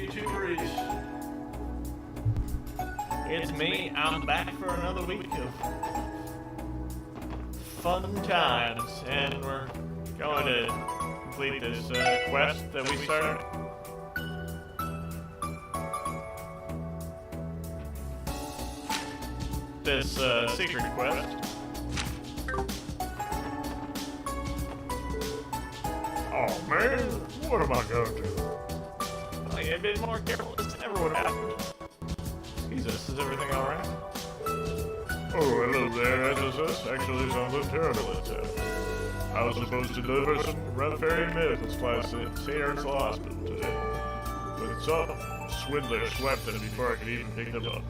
YouTubers. It's me. I'm back for another week of fun times, and we're going to complete this quest that we started. This secret quest. Oh man, what am I going to do? Oh, you had been more careful. This never would have happened. Jesus, is everything alright? Oh, hello there, SSS. Actually, something terrible has happened. I was supposed to deliver some Rutherford medical supplies to St. Ursula Hospital today. But some swindler swept them before I could even pick them up.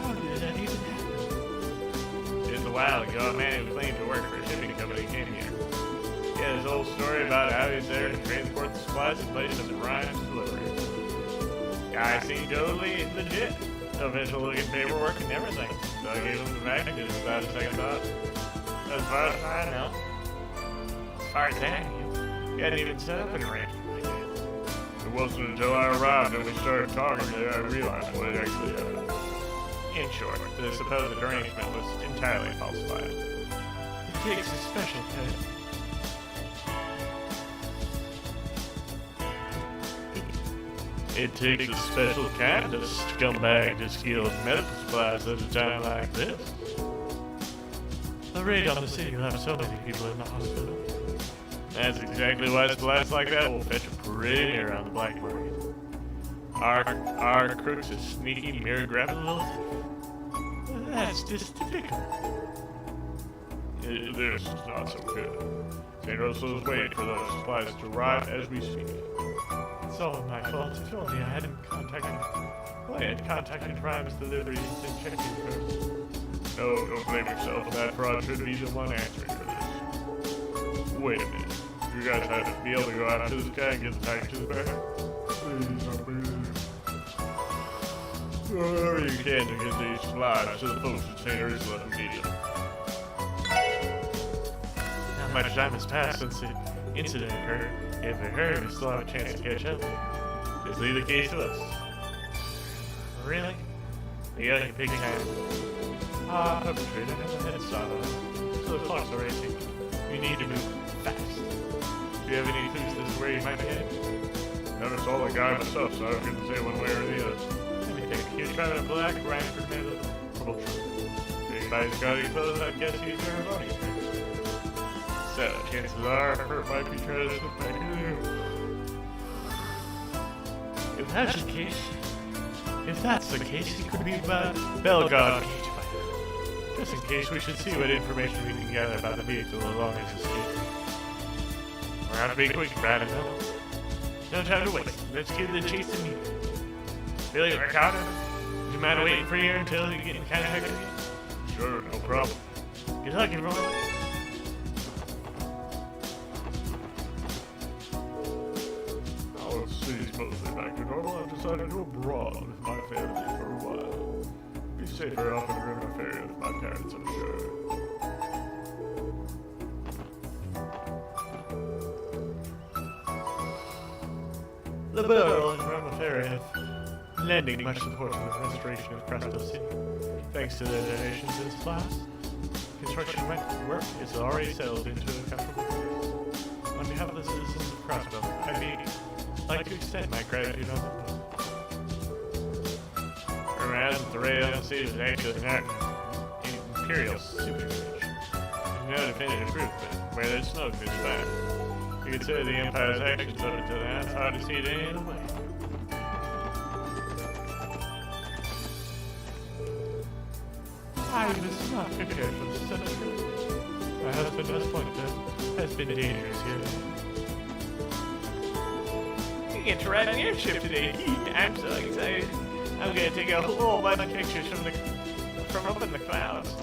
How did that even happen? Just a while ago, a man who claimed to work for a shipping company came here. He had his whole story about how he was there to transport the supplies and place them in Ryan's delivery. Guy seemed totally legit. Official looking paperwork and everything. So I gave him the packages without a second thought. As far as I know. As far as that, you hadn't even set up an arrangement like that. It wasn't until I arrived and we started talking that I realized what it actually in short, the supposed arrangement was entirely falsified. It takes a special kind. It takes a special kind of scumbag to steal medical supplies at a time like this. A raid on the city will have so many people in the hospital. That's exactly why supplies like that will fetch a parade around the black market. Our crooks is sneaky, mirror-grabbing little thief. That's just typical. This is not so good. St. Ursula's waiting for those supplies to arrive as we speak. It's all my fault. If only I hadn't contacted Prime's deliveries and checked it first. No, don't blame yourself. That fraud should be the one answering for this. Wait a minute. You guys have to be able to go out to this guy and get the packages back? Please, whatever you can to get these supplies to the folks at St. Ursula immediately. Not much time has passed since the incident occurred. If they hurry, we still have a chance to catch up. Just leave the case to us. Really? You gotta get big time. Perpetrator has a head start on us. So the clock's already ticking. We need to move fast. Do you have any clues as to where you might be headed? Never saw the guy myself, so I couldn't say one way or the other. Let me think. He was driving a black Ranford Miller trouble truck. If anybody's got any clothes, I'd guess he's a harmonious man. So, chances are, Kurt might be trying to slip back in there. If that's the case, he could be about Belgard cage fighter. Just in case, we should see what information we can gather about the vehicle along his escape. We're gonna be quick, Brandon. No time to waste. Let's get the chase immediately. Billy Ricardo, would you mind waiting for you until you get in contact with me? Sure, no problem. Good luck, everyone. City's mostly back to normal. I've decided to go abroad with my family for a while. Be safer off in the river ferry with my parents, I'm sure. The Borough and Rama Ferry have lending much support to the restoration of Crystal City. Thanks to their donations and supplies, construction work is already settled into a comfortable place. On behalf of the citizens of Crossbow, I'd like to extend my gratitude on them. Whereas the rail on the city is actually not an imperial supercharge. No definitive proof, but where there's smoke, there's fire. You could say the Empire's actions up until now, it's hard to see it any other way. I was not prepared for the senator. My husband has been dangerous here. You get to ride on your ship today. I'm so excited. I'm gonna take a whole bunch of pictures from up in the clouds.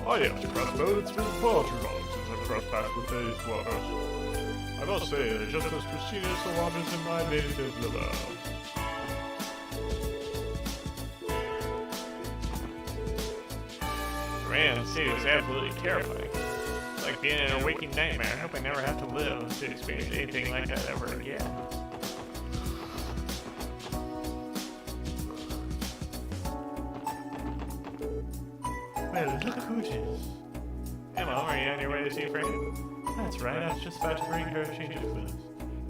Oh yes, Crossbow, it's been far too long since I've crossed paths with these waters. I must say, they're just as pristine as the waters in my native Laval. city was absolutely terrifying. It's like being in a waking nightmare. I hope I never have to live to experience anything like that ever again. Well, look who it is. Emma, are you on your way to see Franny? That's right, I was just about to bring her changes with us.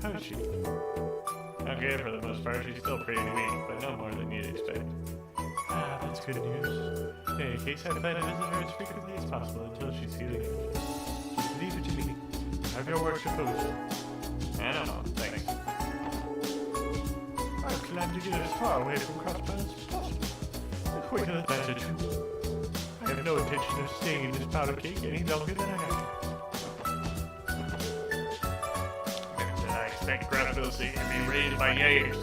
How is she? Okay, for the most part, she's still pretty weak, but no more than you'd expect. Ah, that's good news. In any case, I plan to visit her as frequently as possible until she's feeling good. Just leave it to me. Have your work to focus on. I don't know, thanks. I plan to get as far away from Crossbones as possible. The quicker the better, too. I have no intention of staying in this powder cake any longer than I have to. I expect Crossbones to be raised by Jaegers.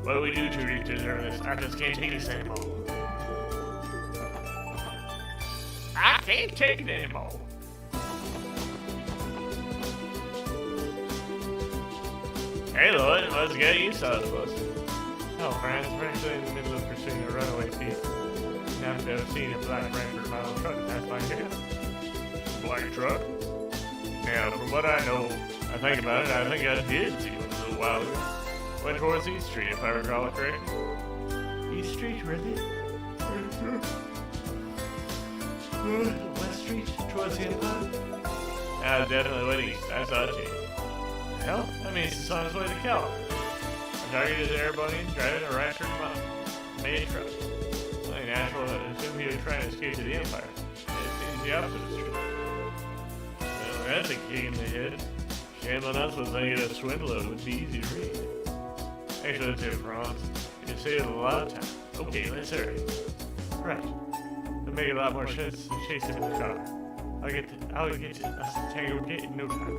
What do we do to deserve this? I just can't take this anymore. I can't take it anymore. Hey Lloyd, let's get you saw the bus. Oh, friends, we're actually in the middle of pursuing a runaway thief. Now I've seen a black Frankfurt model truck pass by here. Black truck? Now, from what I know, I think about it, I think I did see one a little while ago. Went towards East Street, if I recall it correctly. East Street, really? West Street, towards the Empire? Definitely went east. I saw it too. Hell, that means it's on its way to Cal. The target is Airborne driving a Raptor made truck. Only natural to assume he was trying to escape to the Empire. It seems the opposite is true. Well, that's a kick in the head. Shame on us was thinking a swindler would be easy to read. Actually, that's it, Franz. You saved a lot of time. Okay, let's hurry. Right. It'll make a lot more sense to chase him in the car. I'll get to us Tango Gate in no time.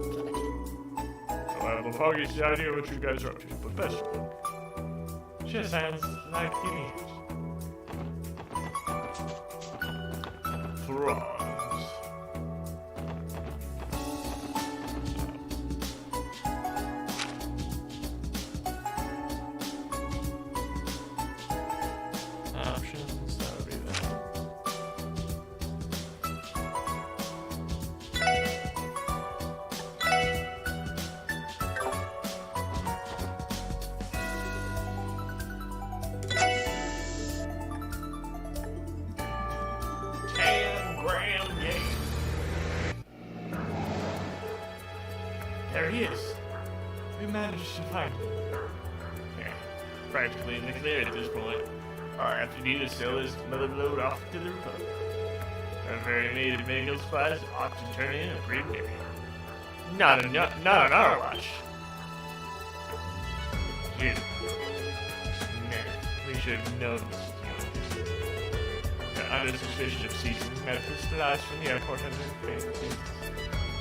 Well, I'll get the idea what you guys are up to, but best of luck. Just sounds like you need it. Franz. Options, that would be that. There he is. We managed to find him. Yeah, practically in the clear at this point. All I have to do is sell this mother load off to the Republic. A very native medical supplies ought to turn in a pretty penny. Not on our watch. Dude. Man, we should have known this was coming. Under suspicion of seizing medical supplies from the airport under the bank.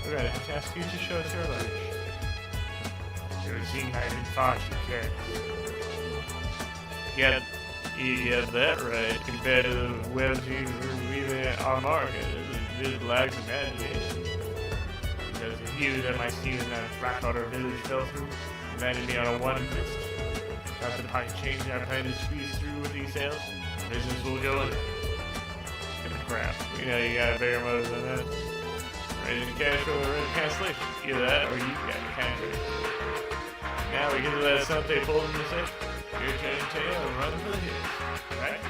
We're gonna have to ask you to show us your luggage. You're seeing I even far too careless. Yeah, that's right. Compared to the webs you even our market, it lacks imagination. Because the view that my scheme in that Blackwater village fell through landed me on a one fist. After the pint change, I plan to squeeze through with these sales. Business will go in. Crap. You know you got a bigger motive than that. Raising cash or cancellation. Either that or you got your cancellation. Now we get to that stuff they pulled in the safe. Your turn to tail and run for the hills. Right?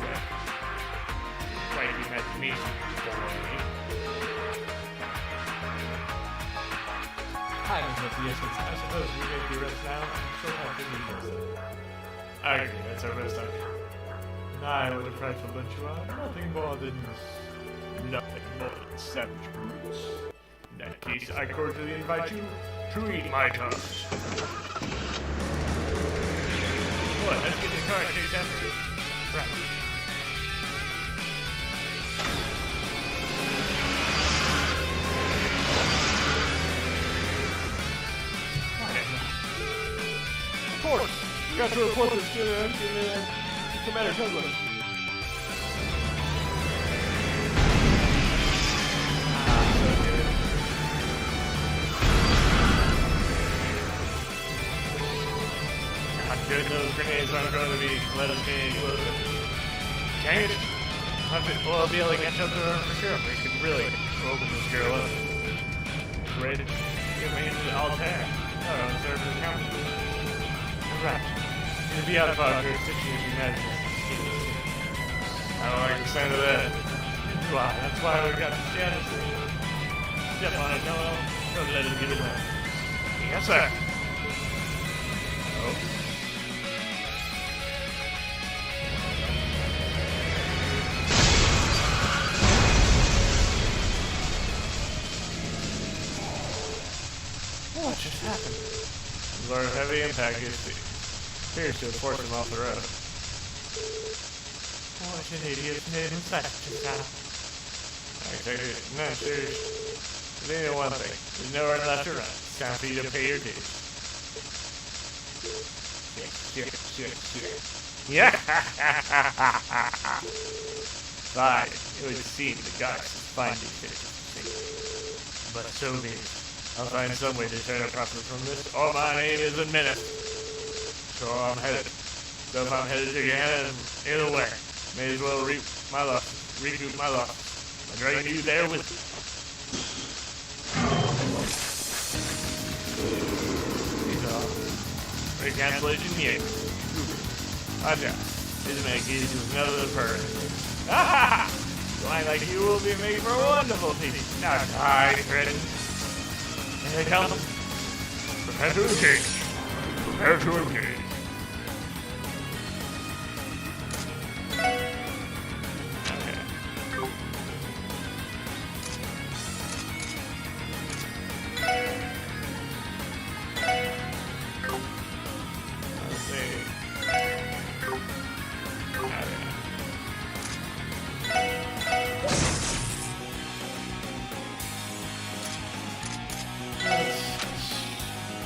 Yeah. Quite the imagination. Time is of the essence. I suppose we make the rest now. I'm sure how good we can. I agree, that's our best option. I what a frightful bunch you are. Nothing more than savage brutes. In that case, I cordially invite you to eat my tongues. What? Let's get the car and chase after it. Right. Of course! You got to report this to the Commander Douglas. Good, those grenades aren't going to be let us get any closer. Dang it! We'll be able to catch up to her for sure. We can really open this girl up. Ready? Get me into the altar. No, don't serve as count. Right. It'll be out of our jurisdiction if you imagine this. I don't like the sound of that. Why? That's why we got the status. Step on it, no, don't let him get away. Yes, sir. Oh. What just happened? Lord of heavy impact appears to have forced him off the road. What an idiot made him such just now. No, seriously. They know one thing. There's nowhere left to run. It's time for you to pay your dues. Shit. Yeah! Fine. It would seem the goddess is finally finished. But so be it. I'll find some way to turn a profit from this, or my name isn't Menace. So I'm headed. So if I'm headed to Gehenna, either way, may as well recoup my loss. I'm dragging you there with me. Cancellation here. Aja, this man gives you another bird. Ah! Line like you will be made for a wonderful team. Now die, friend. Here they come. Prepare to engage. Prepare to engage.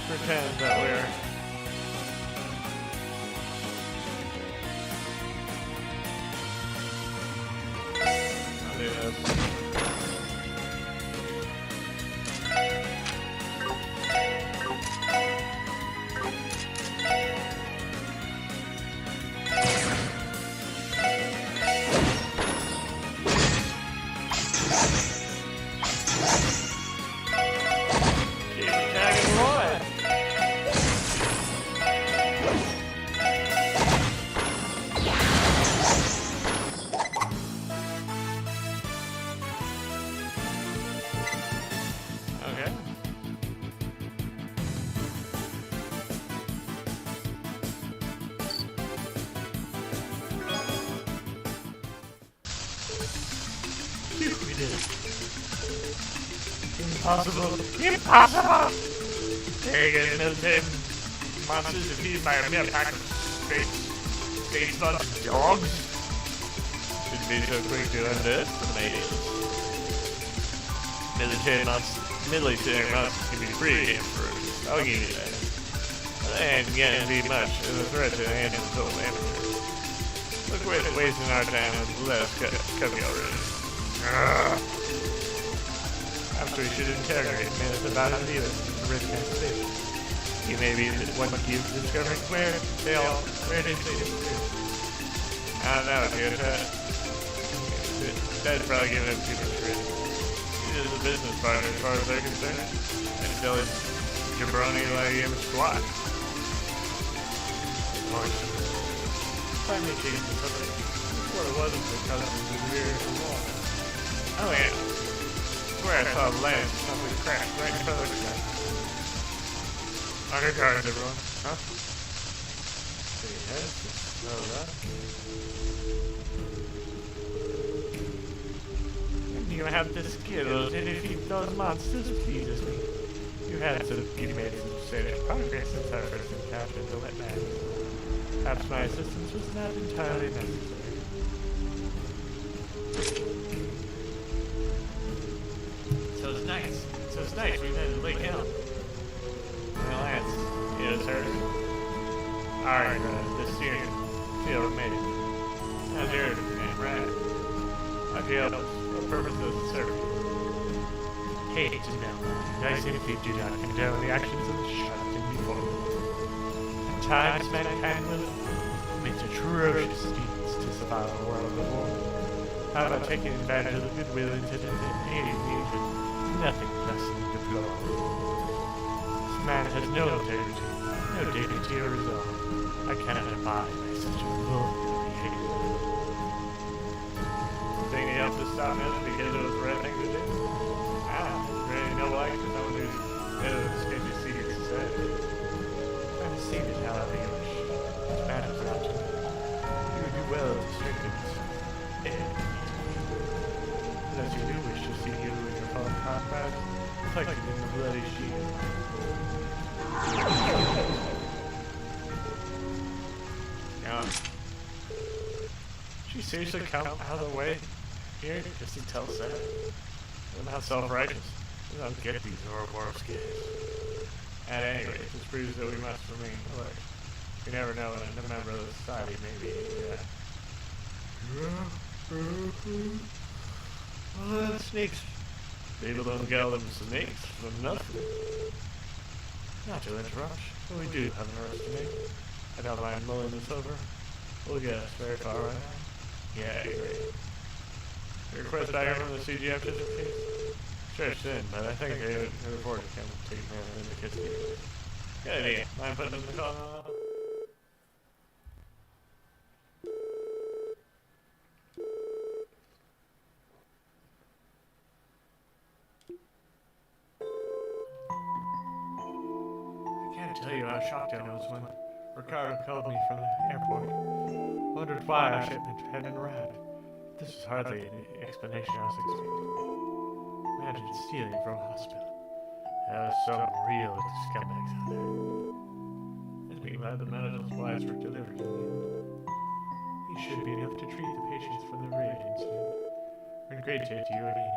Pretend that we're I'll do this. Keep tagging Roy. Okay. Phew, we did it. Impossible! Impossible! Dang it, military monsters defeated by a mere pack of space dogs. Shouldn't be so quick to underestimate it. Military monsters can be pretty damn ferocious. I'll give you that. But they ain't gonna be much of a threat to the hands of total amateur. Look, we're wasting our time with let us cut me already. I'm sure you should interrogate minutes about it either. Risk station. You may be the one cube discovering where they disappear. I don't know, dude. That's probably giving him too much credit. He's just a business partner as far as they're concerned. And still his jabroni like him squat. Of course. Finally changed to something. Before it wasn't because it was weird and wrong. Oh yeah. Where I saw land, something crashed right in front of the sky. On your cars, everyone. Huh? See, yes, slow up. You have the skills to defeat those monsters, Jesus me. You made some serious progress since our first encounter in the wetlands. Perhaps my assistance was not entirely necessary. So it's nice. We made it late out. Well, that's her. Alright, this year, field made it. Azure, man, right. I feel what purpose does it serve? Hate to know. I simply do not condone the actions of the shocking before. At times, mankind will commit atrocious deeds to survive a world of war. How about taking advantage of the goodwill intended and aiding the injured? Nothing less than deplorable. This man has no integrity, no dignity or resolve. I cannot abide by such vulgar behavior. Think he helped us stop him because it was the right thing to do? Really no like for someone who's escaped his secret society. I'm seated, however you wish. It matters not to me. You would do well to strengthen this. As you do wish to see you and your fellow comrades reflected in the bloody shield. She seriously come out of the way here just to tell Sarah? I'm not self-righteous. I don't get these Ouroboros kids. At any rate, this proves that we must remain alert. You never know when a member of the society may be, well, snakes. People don't call them snakes for nothing. Not to interrupt, but we do have an arrest to make. I don't mind mulling this over. We'll get us very far right now. Yeah, great. Your request back from the CGF district case? Stretched in, but I think they would afford to come take me in the kids' game. Good idea. Mind putting them in the call now? I can't tell you how shocked I was when Ricardo called me from the airport. Wondered why our shipment hadn't arrived. This was hardly an explanation I was expecting. Imagine stealing from a hospital. There was some real scumbags out there. And meanwhile, the medical supplies were delivered in the end. These should be enough to treat the patients for the raid incident. We're great to you again.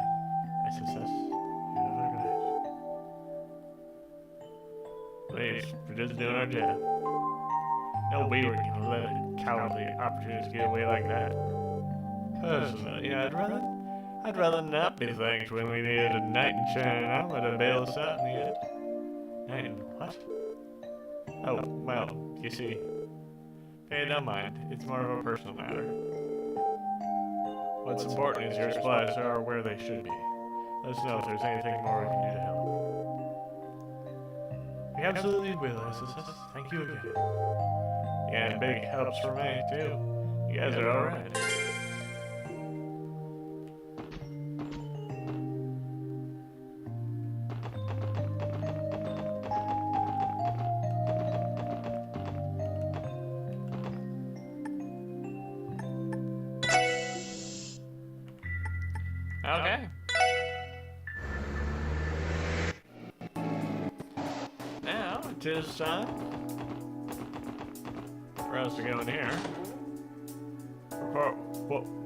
SSS. Have a good night. Please, we're just doing our job. No, we were going to let a cowardly opportunity get away like that. Personally, I'd rather not be thanked when we needed a knight in shining armor to bail us out in the end. Knight in what? Oh, well, you see. Hey, don't mind. It's more of a personal matter. What's important is your supplies are where they should be. Let us know if there's anything more we can do to help. We absolutely will, SSS. Thank you again. Yeah, and big helps for me, too. You guys are alright. Okay. Now it is time for us to go in here.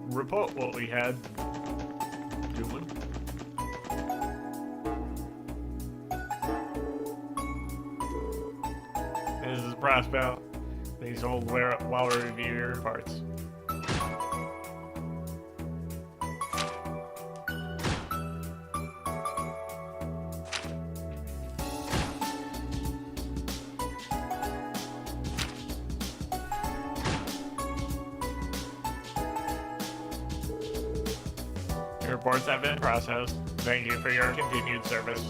Report what we had doing. This is Prospect. These old while we review your parts. Your reports have been processed. Thank you for your continued service.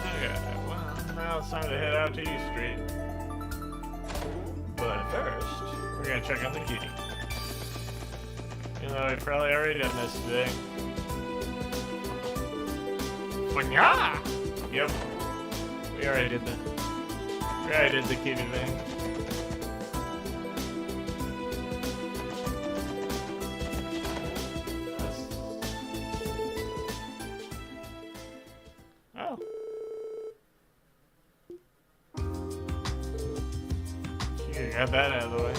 Okay, well, now it's time to head out to East Street. But first, we're gonna check on the key. You know, we've probably already done this today. Yeah! Yep. We already did the kitty thing. Oh. Yeah, got that out of the way.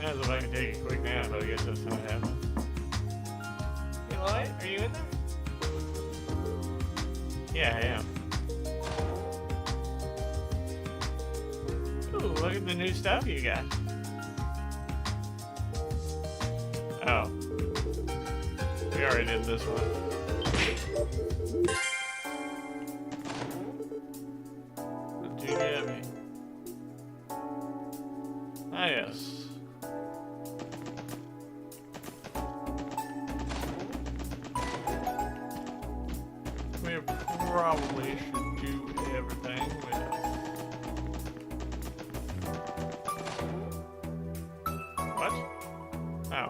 Now if I can take a quick nap, but I guess that's not happening. Hey Lloyd, are you in there? Yeah, I am. Ooh, look at the new stuff you got. Oh. We already did this one. What do you get me? we probably should do everything with. What? Oh.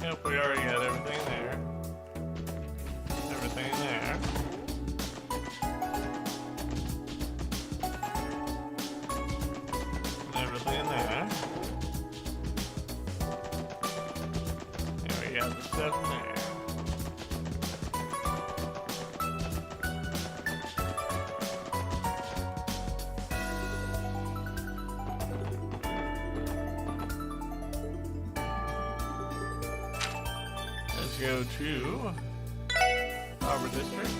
Yep, we already got everything there. Everything there. Everything there. There we got the stuff in there. Let's go to Harbor District.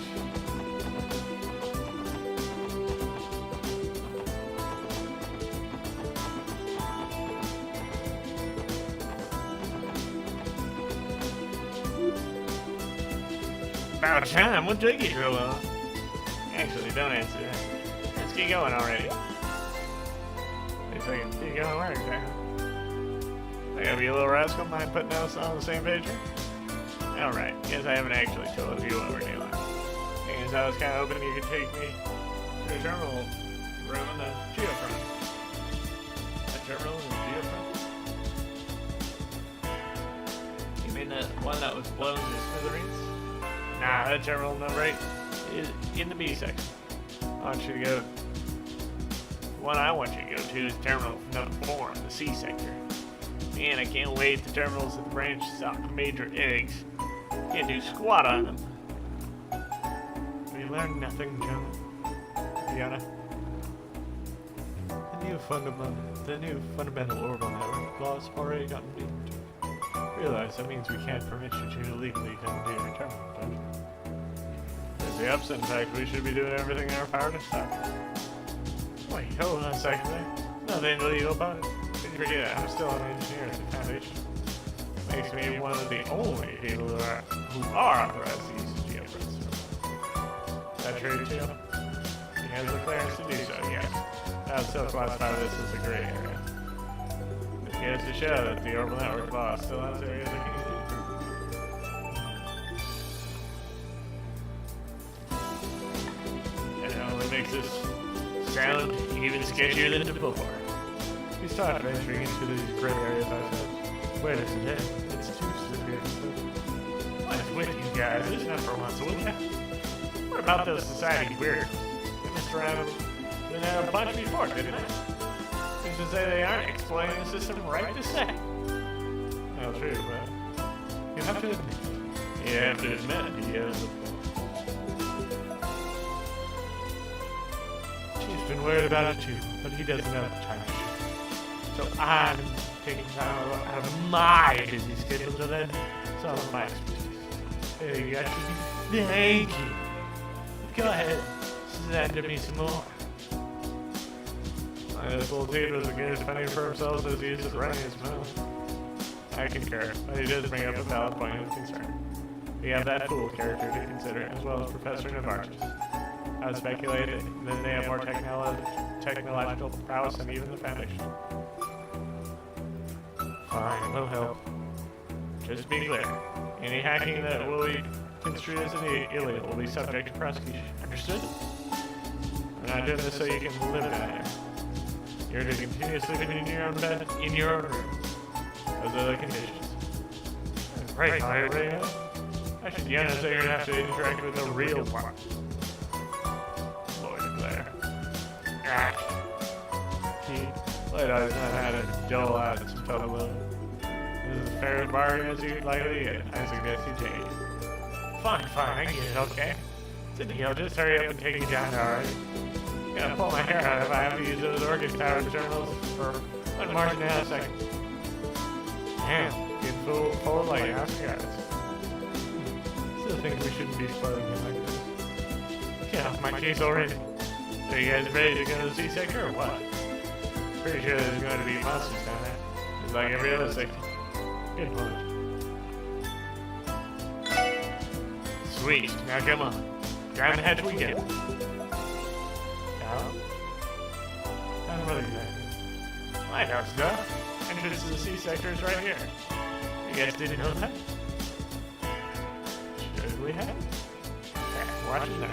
About time, what took you so long? Actually, don't answer that. Let's get going already. Wait a second, get going where exactly? I gotta be a little rascal, mind putting us on the same page here? Alright, guess I haven't actually told you what we're doing. Because I was kind of hoping you could take me to a terminal room in the geofront. A terminal in the geofront? You mean the one that was blown to smithereens? Nah, that terminal number 8 is in the B section. I want you to go. The one I want you to go to is terminal number 4 in the C sector. Man, I can't wait. The terminals at the branch stock major eggs. Can't do squat on them. We learned nothing, John. Fiona. The new fundamental orbital network laws already gotten beaten. Realize that means we can't permit you to illegally come to your terminal, don't you? There's the ups. In fact, we should be doing everything in our power to stop it. Wait, hold on a second there. Nothing illegal about it. Did you forget? I'm still an engineer at the Foundation. Makes me one of the only people who are authorized to use the geofence. Is that true too? He has the clearance to do so, yes. I'll still classify this as a gray area. It goes to show that the orbital network law still has areas that can use. And it only makes this sound even sketchier than before. We start venturing into these gray areas ourselves. Wait a second, it's too severe. What's with you guys? It's not for once, will ya? What about those society weirdos? They messed around with a bunch before, didn't they? Seems to say they aren't exploiting the system right this second. Well, true, but you have to admit. You have to admit he has a point. She's been worried about it too, but he doesn't have the time. So I'm taking time out of my busy schedule to lend some of my expertise. Hey, you guys should be thank you. Go ahead, send me some more. This little dude was as good at fending for himself as he is at running his mouth. I concur, but he does bring up a valid point of concern. We have that fool character to consider, as well as Professor Novartis. I would speculate that they have more technological prowess than even the Foundation. Fine, we'll help. Just be clear. Any hacking that will be construed as illegal will be subject to prosecution. Understood? We're not doing this so you can live in there. You're to continue sleeping in your own bed, in your own room. Those are the conditions. Right, Ray. Actually, Deanna said you're going to have to interact with the real one. Lord Blair. Lloyd always not had a dole out some trouble. This is as fair a bargain as you'd likely to get. I suggest you take it. Fine, I get it, okay. It's a deal, just hurry up and take it down, alright? Gonna pull my hair out if I have to use those organ tower terminals for one margin and a second. Damn, getting full like house guys. Still think we shouldn't be spoiling him like this. Get off my case already. Are you guys ready to go to the C sector or what? Pretty sure there's going to be monsters down there. It's like every other sector. Good point. Sweet, now come on. Down the hatch we go. What exactly? Lighthouse stuff. Entrance to the C sector is right here. You guys didn't know that? Should we we have? Yeah, watch it there.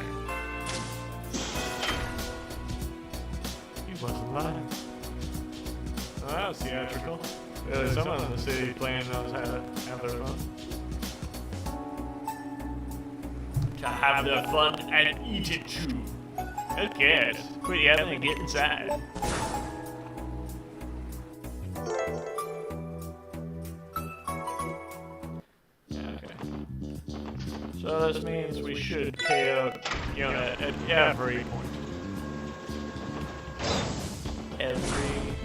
He wasn't lying. Well, that was theatrical. Really, someone in the city playing knows how to have their fun. To have their fun and eat it too. Who cares? Quit yelling and get inside. Okay. So this means we should KO Yona at every point. Every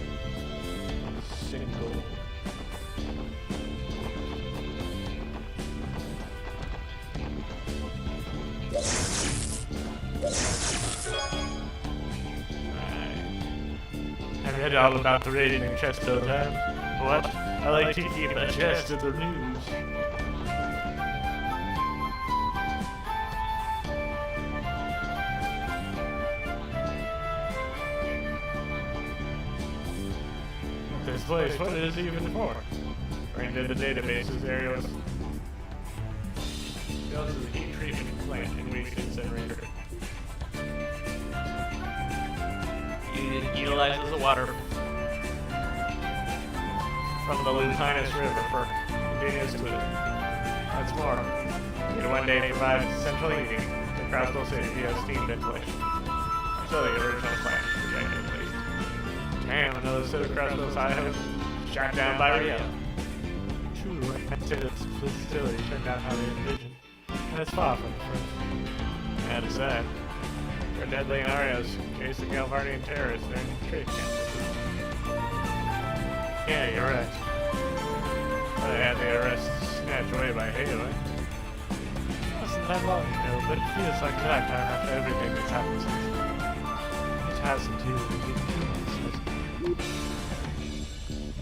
single. I read all about the raiding in chest those times. What? I like to keep a chest of the news. This place, what is it even for? Or into the databases areas. This is a heat treatment plant in waste incinerator. It utilizes the water from the Lupinus River for continuous fluid. That's more. It one day provides central heating to Crystal City via steam ventilation. So the original plant projected at least. Damn, another set of Crystal's items shot down by Rio. True, I say this facility turned out how they envisioned. And it's far from the first. That is sad. They're deadly scenarios, chasing Galvardian terrorists during trade camps. Yeah, you're right. But they had the arrest snatched away by Halo. Wasn't that long ago, but it feels like a lifetime after everything that's happened since. It has to do with it.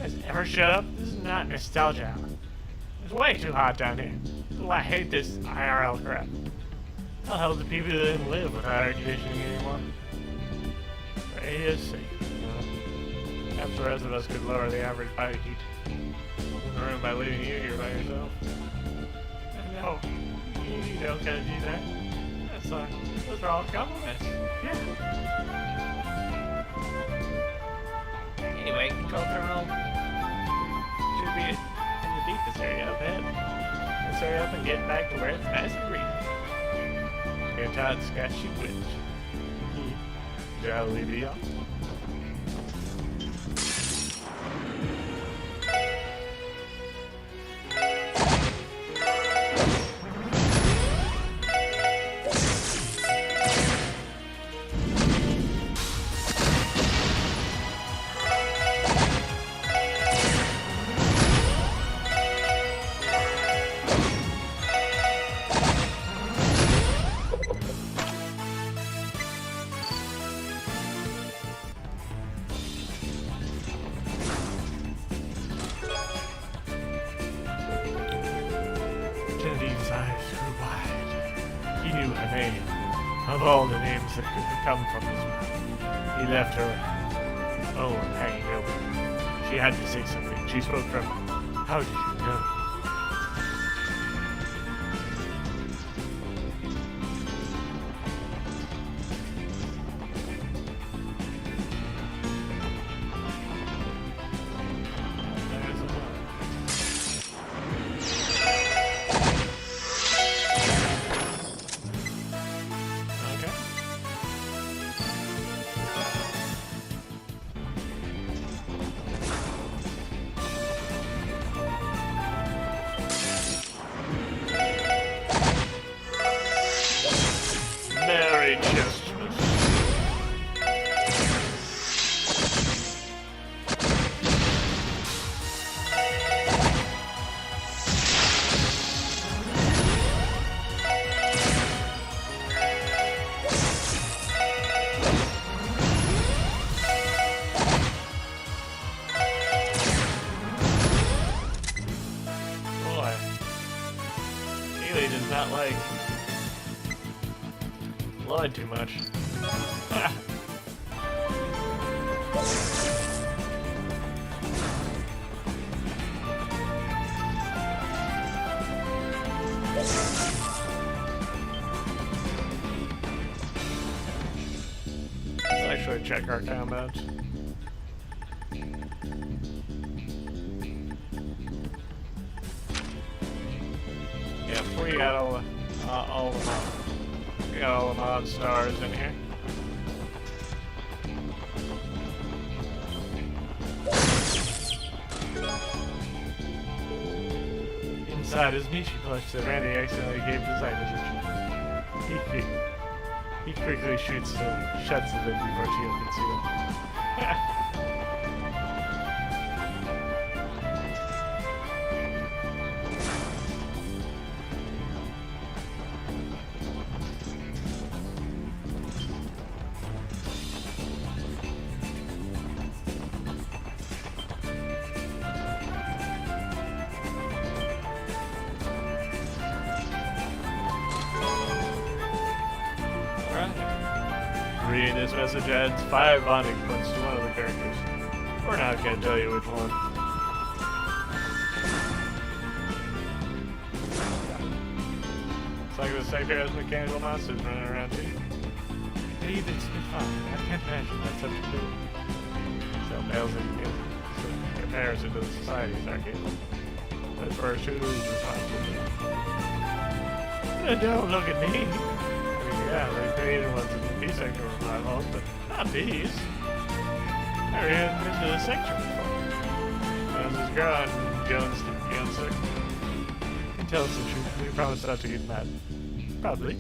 Does it ever shut up? This is not nostalgia. It's way too hot down here. Oh, I hate this IRL crap. How the hell do people even live without air conditioning anymore? For ASC, you know. Perhaps the rest of us could lower the average body heat in the room by leaving you here by yourself. No, you don't gotta do that. That's fine. Those are all compliments. Yeah. Anyway, control terminal should be in the deepest area up ahead. Let's hurry up and get back to where it's nice and breezy. Your Todd sketchy witch. Jolly be off. Kennedy's eyes grew wide. He knew her name. Of all the names that could come from his mouth, he left her own hanging open. She had to say something. She spoke from, how did you know? Merry Christmas. Boy, Neely does not like Lloyd too much. actually check our comments. Yep, we got all the mod stars in here. Inside his Mishi plush that Randy accidentally gave to Zymus. He quickly shuts the lid before Teal can see him. Reading this message adds 5 bonding points to one of the characters. We're not going to tell you which one. It's like the sector has mechanical monsters running around too. Maybe it's good fun. I can't imagine that's up to do. So males in comparison to the society's arcade. That's first who's responsible. Don't look at me. Yeah, they created ones in the B sector of my home, but not bees. I already haven't been to the sector before. I was just growing Jones to be unsick. And tell us the truth. We promised not to get mad. Probably.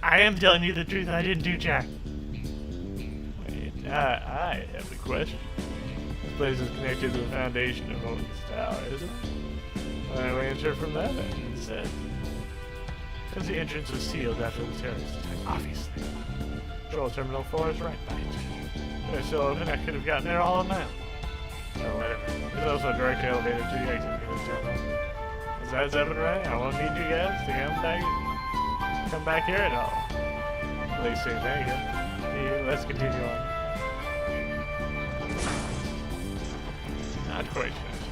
I am telling you the truth. I didn't do jack. Wait, I have a question. This place is connected to the foundation of Owen's Tower, isn't it? I answer from that end instead. Because the entrance was sealed after the terrorist attack, obviously. Control Terminal 4 is right by it. If they're still open, I could have gotten there all in now. So whatever. There's also a direct elevator to the exit from this terminal. Is that Zebin right? I won't need you guys to come back here at all. At least say thank you. Let's continue on. Not quite finished.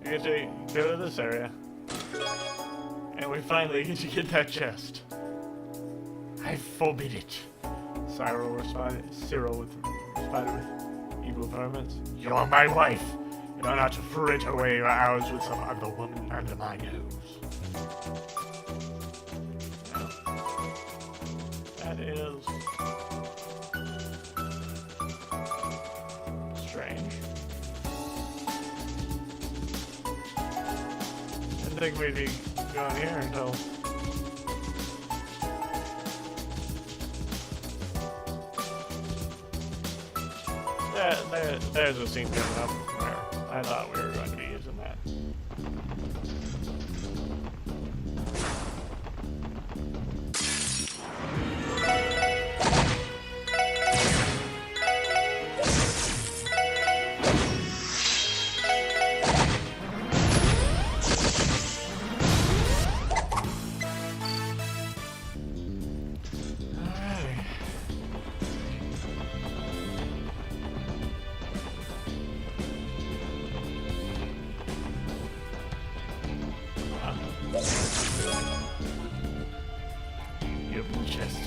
We get to go to this area, and we finally get to get that chest. I forbid it. Cyril responded with evil comments. You're my wife. You are not to frit away your hours with some other woman under my nose. That is strange. I think we'd be going here until there's a scene coming up where I thought we were going to be using that.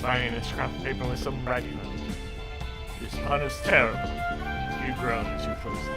Finding a scrap of paper with some writing on it. This pun is terrible. You groan too closely.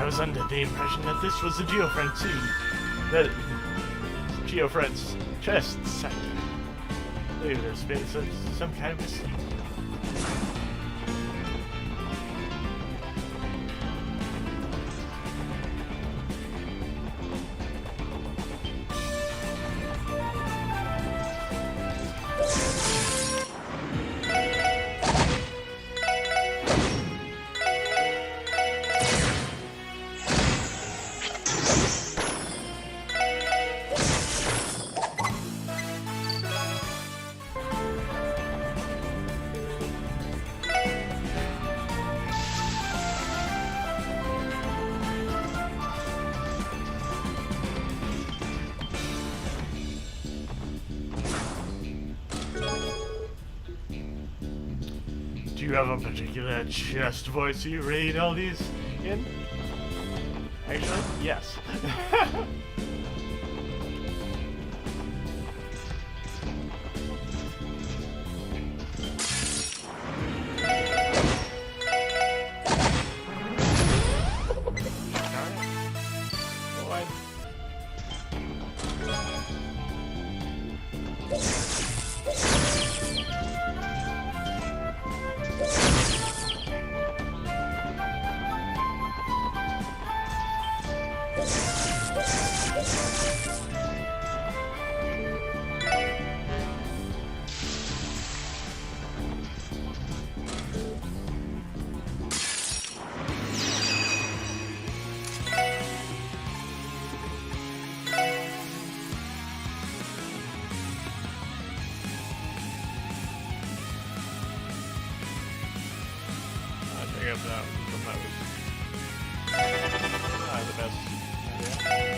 was under the impression that this was the Geofriend's the Geofriend's chest sector. I believe there's been some kind of mistake. Do you have a particular chest voice you read all these in? Actually, yes. That was the best idea.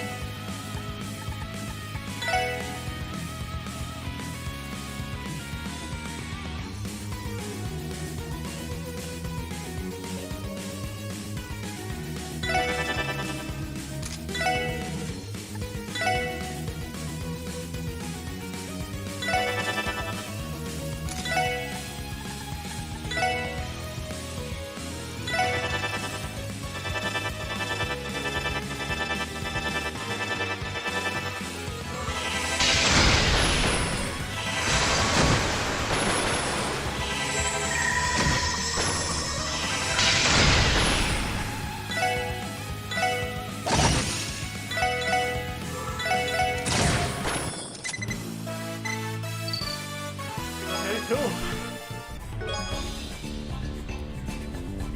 Cool.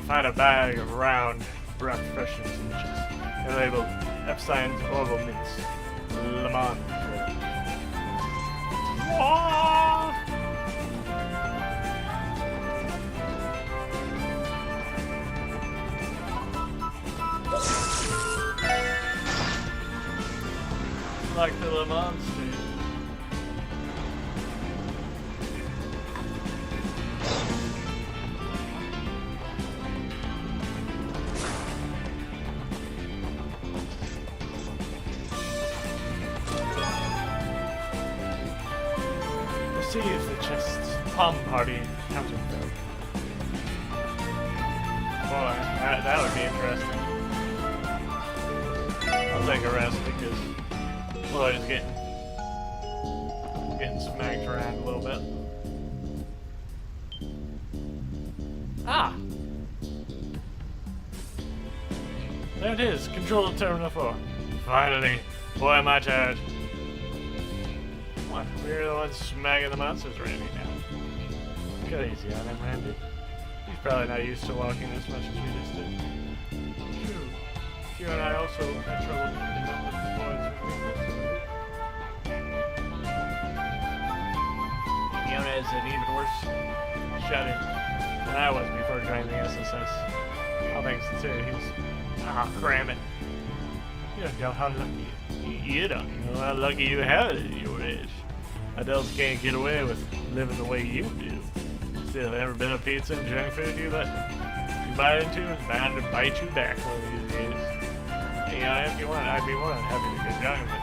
Find a bag of round, rough freshness in the chest. And labeled Epstein's Orbital Mints. Le Mans. Like the Le Mans street. See if the chest's palm party counting though. Boy, that would be interesting. I'll take a rest because Lloyd is getting smacked around a little bit. Ah! There it is, Control Terminal 4. Finally, boy am I tired. What? We're the ones smacking the monsters, Randy, now. Get easy on him, Randy. He's probably not used to walking as much as we just did. True. You and I also had trouble keeping up with the boys when we Fiona is an even worse shut-in than I was before joining the SSS. All thanks to he's... Ah, cram it. You don't know how lucky you don't know how lucky you have it at your age. Adults can't get away with living the way you do. Still, every bit of pizza and junk food you bite into is bound to bite you back one of these days. You know, if you want, I'd be more than happy to get junk, but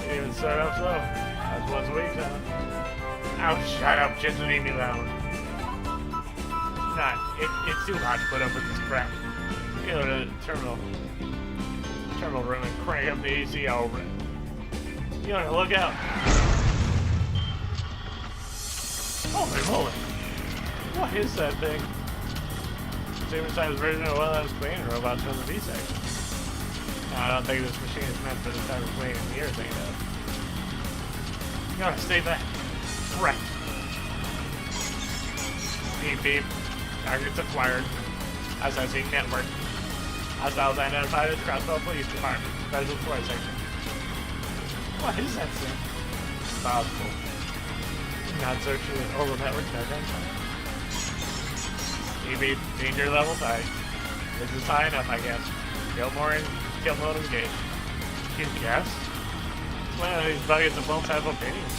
you even start off slow. That's once a week, so. Oh, shut up, just leave me alone. It's too hot to put up with this crap. Go to the terminal room and crank up the AC all right. You want to look out. Holy moly. What is that thing? Same size version of one of those cleaning robots from the V section. No, I don't think this machine is meant for the type of cleaning the air thing does. You gotta stay back. Right. Beep beep. Targets acquired. SIC network. Hostiles identified as Crossbow Police Department. Special Support Section. What is that thing? Possible. Not searching the oval network to identify. Beep beep. Danger level high. This is high enough, I guess. Kill mode engaged. You guess? It's one of these buckets that won't have opinions.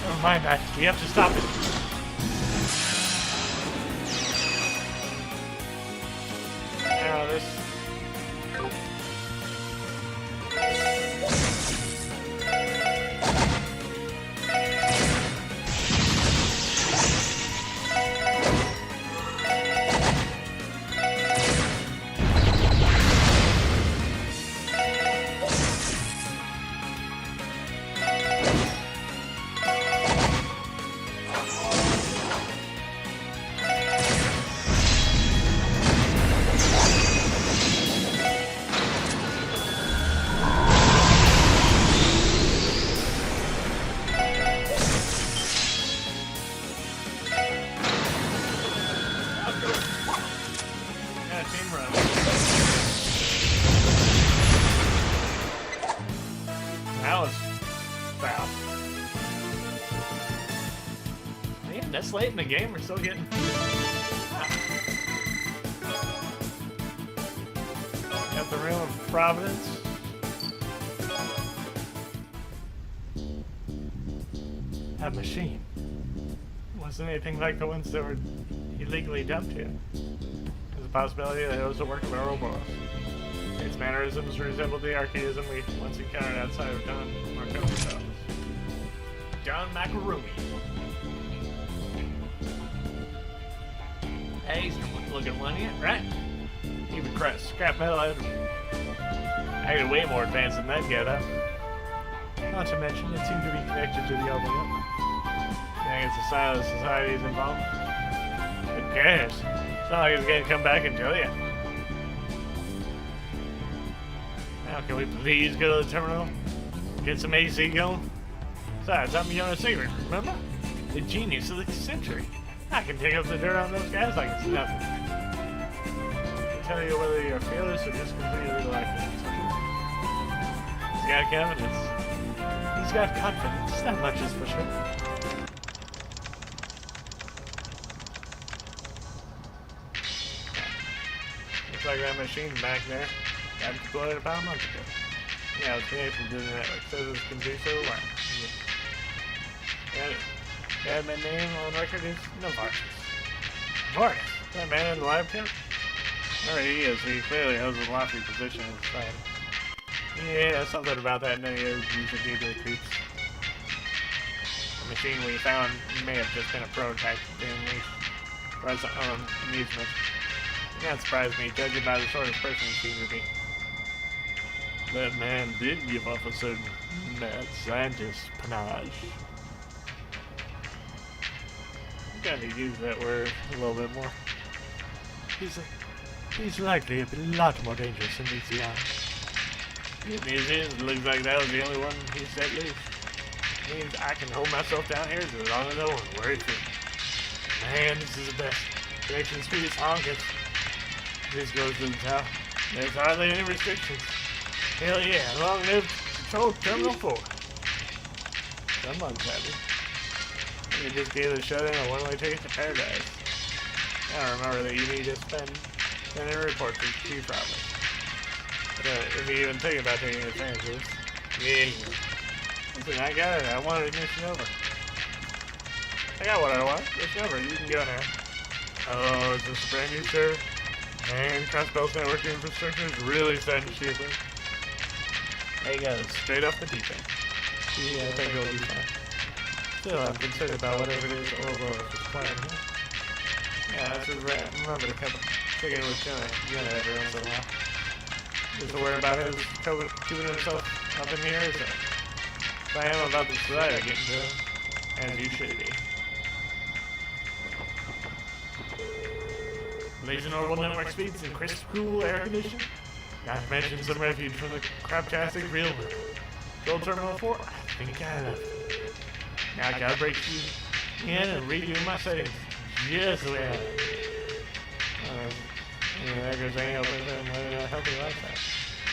Never mind that. We have to stop it. Now this. That was foul. Man, this late in the game, we're still getting. Got the Realm of Providence. That machine wasn't anything like the ones that were illegally dumped here. There's a possibility that it was the work of our Ouroboros. Its mannerisms resembled the archaism we once encountered outside of Don Marco's house. John Macaroni. Hey, he's looking one yet, right? Even scrap metal acted way more advanced than that get up. Not to mention, it seemed to be connected to the open network. You think it's a sign of the society's involved? Who cares? It's not like it's gonna come back and tell you. Now, can we please go to the terminal? Get some AC going? Besides, I'm young and secret, remember? The genius of the century. I can take up the dirt on those guys like it's nothing. I can tell you whether you're fearless or just completely lifeless. He's got confidence. He's got confidence. That much is for sure. Looks like that machine back there got deployed about a month ago. Yeah, it's connected to the network. Says it can do so well. The admin name on record is Novartis. Novartis? That man in the lab coat? There he is. He clearly has a lofty position in society. Yeah, something about that name usually deeply creeps. The machine we found may have just been a prototype being leased for its own amusement. That surprised me, judging by the sort of person he seemed to be. That man did give off a certain mad scientist panache. You gotta use that word a little bit more. He's likely a lot more dangerous than meets the eye. Good news is, it looks like that was the only one he set loose. Means I can hold myself down here as long as I want, worry free. Man, this is the best. Connection speed is honkers. This goes to the top. There's hardly any restrictions. Hell yeah, long-lived Control Terminal 4. Someone's happy. You just gave the shut-in a one-way ticket to paradise. Now remember that you need to send in a report to Chief Roberts. If you even think about taking advantage of this. Yeah. Listen, I got it. I wanted to mission over. I got what I want. Mission over. You can go now. Oh, is this a brand new server? Man, Crossbell's network infrastructure is really starting to shape up. There you go. Straight off the deep end. Yeah, I think it'll be fine. Still, I'm concerned about whatever it is Ouroboros is planning here. Yeah, that's right. Remember to cover. checking with Jenna every once in a while. Just to worry about his keeping himself up in here, so I am about the side I get into, as you should be. Blazing orbital network speeds and crisp, cool air conditioning. Not to mention some refuge from the craptastic real world. Control Terminal 4, I think I left it. Now I gotta break you in and redo my settings just the way I like. There goes any open and a healthy lifestyle.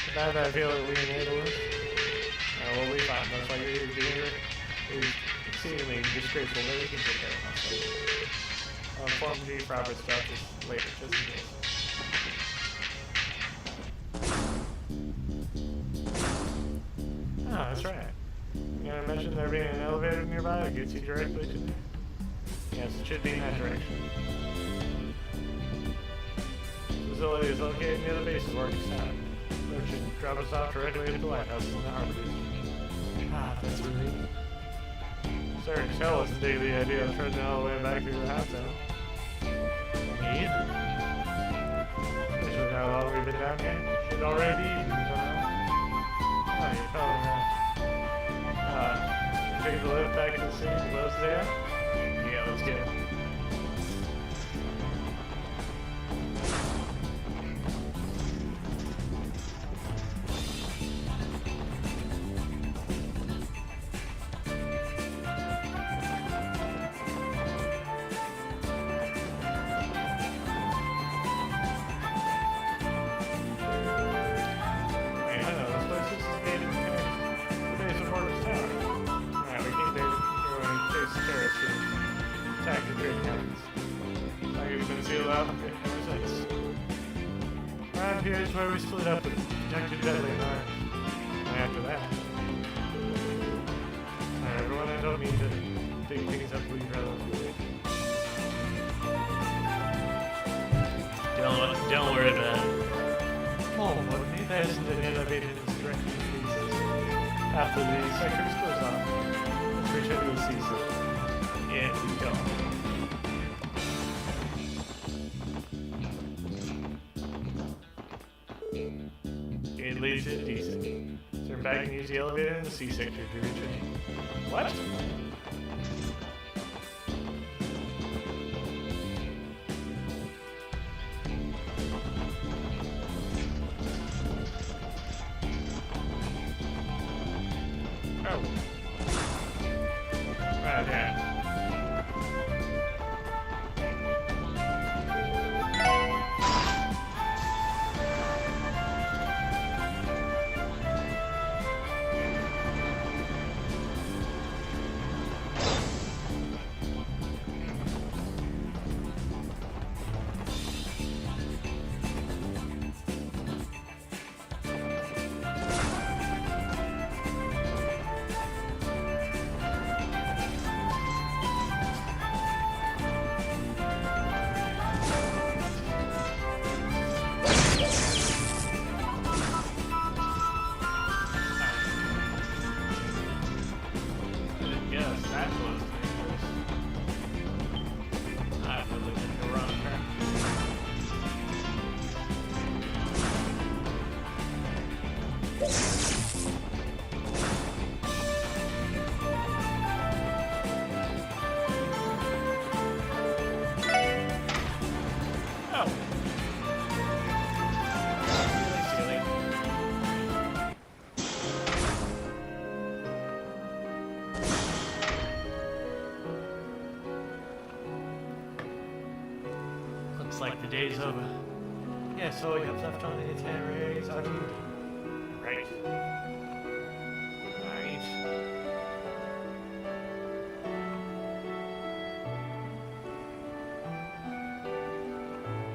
But now that I feel that we can handle this, we'll be fine. Most likely your behavior is exceedingly disgraceful, but we can take care of myself. I'll inform G private stuff just later, just in case. Oh, that's right. You gotta mention there being an elevator nearby that gets you directly to there. Yes, it should be in that direction. The facility is located near the base of Oregon Sound. That should drop us off directly into the lighthouse in the harbor district. Ah, that's relief. Sir, Shell wasn't dig the idea of trudging all the way back through the house now. Me either. Especially how long we've been down here. Should already be eating somehow. Oh, you fell around. Take the lift back to the city. Close there? Yeah, let's get it. Here's where we split up with Dr. Dudley and I. And after that, everyone, I don't mean to dig things up with each other. Don't worry about it. Oh, what if that isn't an elevated direction pieces? After the sectors close off, let's return to the season. Yeah, we go. It leads it decent. Turn back and use the elevator in the C sector to reach it. What? Oh. Right there. Like the day's over. Yeah, so you have left on the itineraries, are you? Right. Right.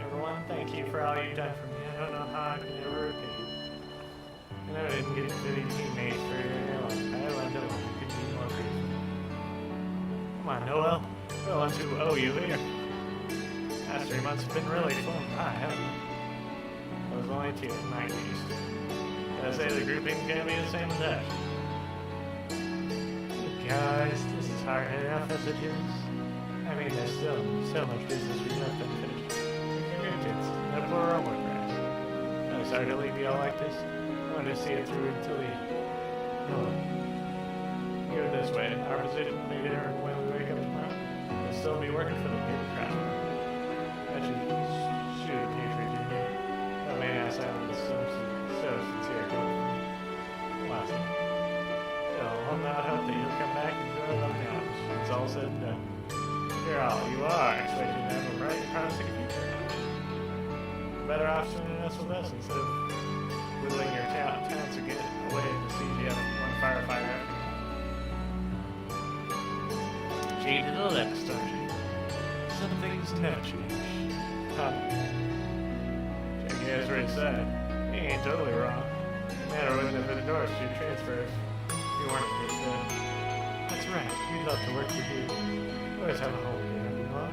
Everyone, thank you for all you've done for me. I don't know how I can ever repay you. I know I didn't get any teammates for your airline. I learned to continue more grateful. Come on, Noel. We're the ones who owe you here. Last 3 months have been really fun. I haven't. I was only 2 in 90s. Did I say the grouping's gonna be the same as that? Guys, this is hard enough as it is. I mean, there's still so much business we left unfinished. tangents. No poor Roman grass. I'm sorry to leave you all like this. I wanted to see it through until the end. No. Give it this way. Our position made it when we wake up tomorrow. We'll still be working for the bureaucrat. I should shoot a patriot in here. That man outside on the substance here. Last time. I'll not hope that you'll come back and grow up now. It's all said and done. After all, you are expected to have a bright, promising future. Better off sending us with us instead of whittling your towns again away to see you have one firefighter after. She did all that, don't you? Some things never change. Huh? Jackie has already said. He ain't totally wrong. The matter wouldn't have endorsed your transfer if you weren't a good fit. That's right. We'd love to work with you. We always have a home here, you know?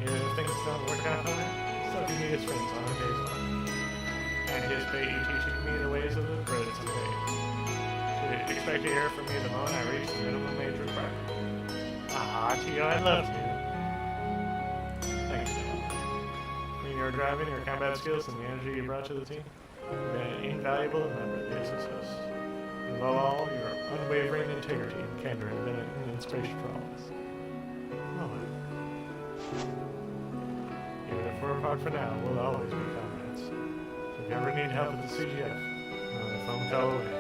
Even if things don't work out for me, still can meet as friends on our days off. I anticipate you teaching me the ways of the road someday. Should expect to hear from me the moment I reach the minimum age requirement. Tio, I'd love to. Thanks, man. Between your driving, your combat skills, and the energy you brought to the team, you've been an invaluable member of their success. Above all, your unwavering integrity and candor have been an inspiration for all of us. Even if we're apart for now, we'll always be comrades. If you ever need help with the CGF, I'm a phone call away.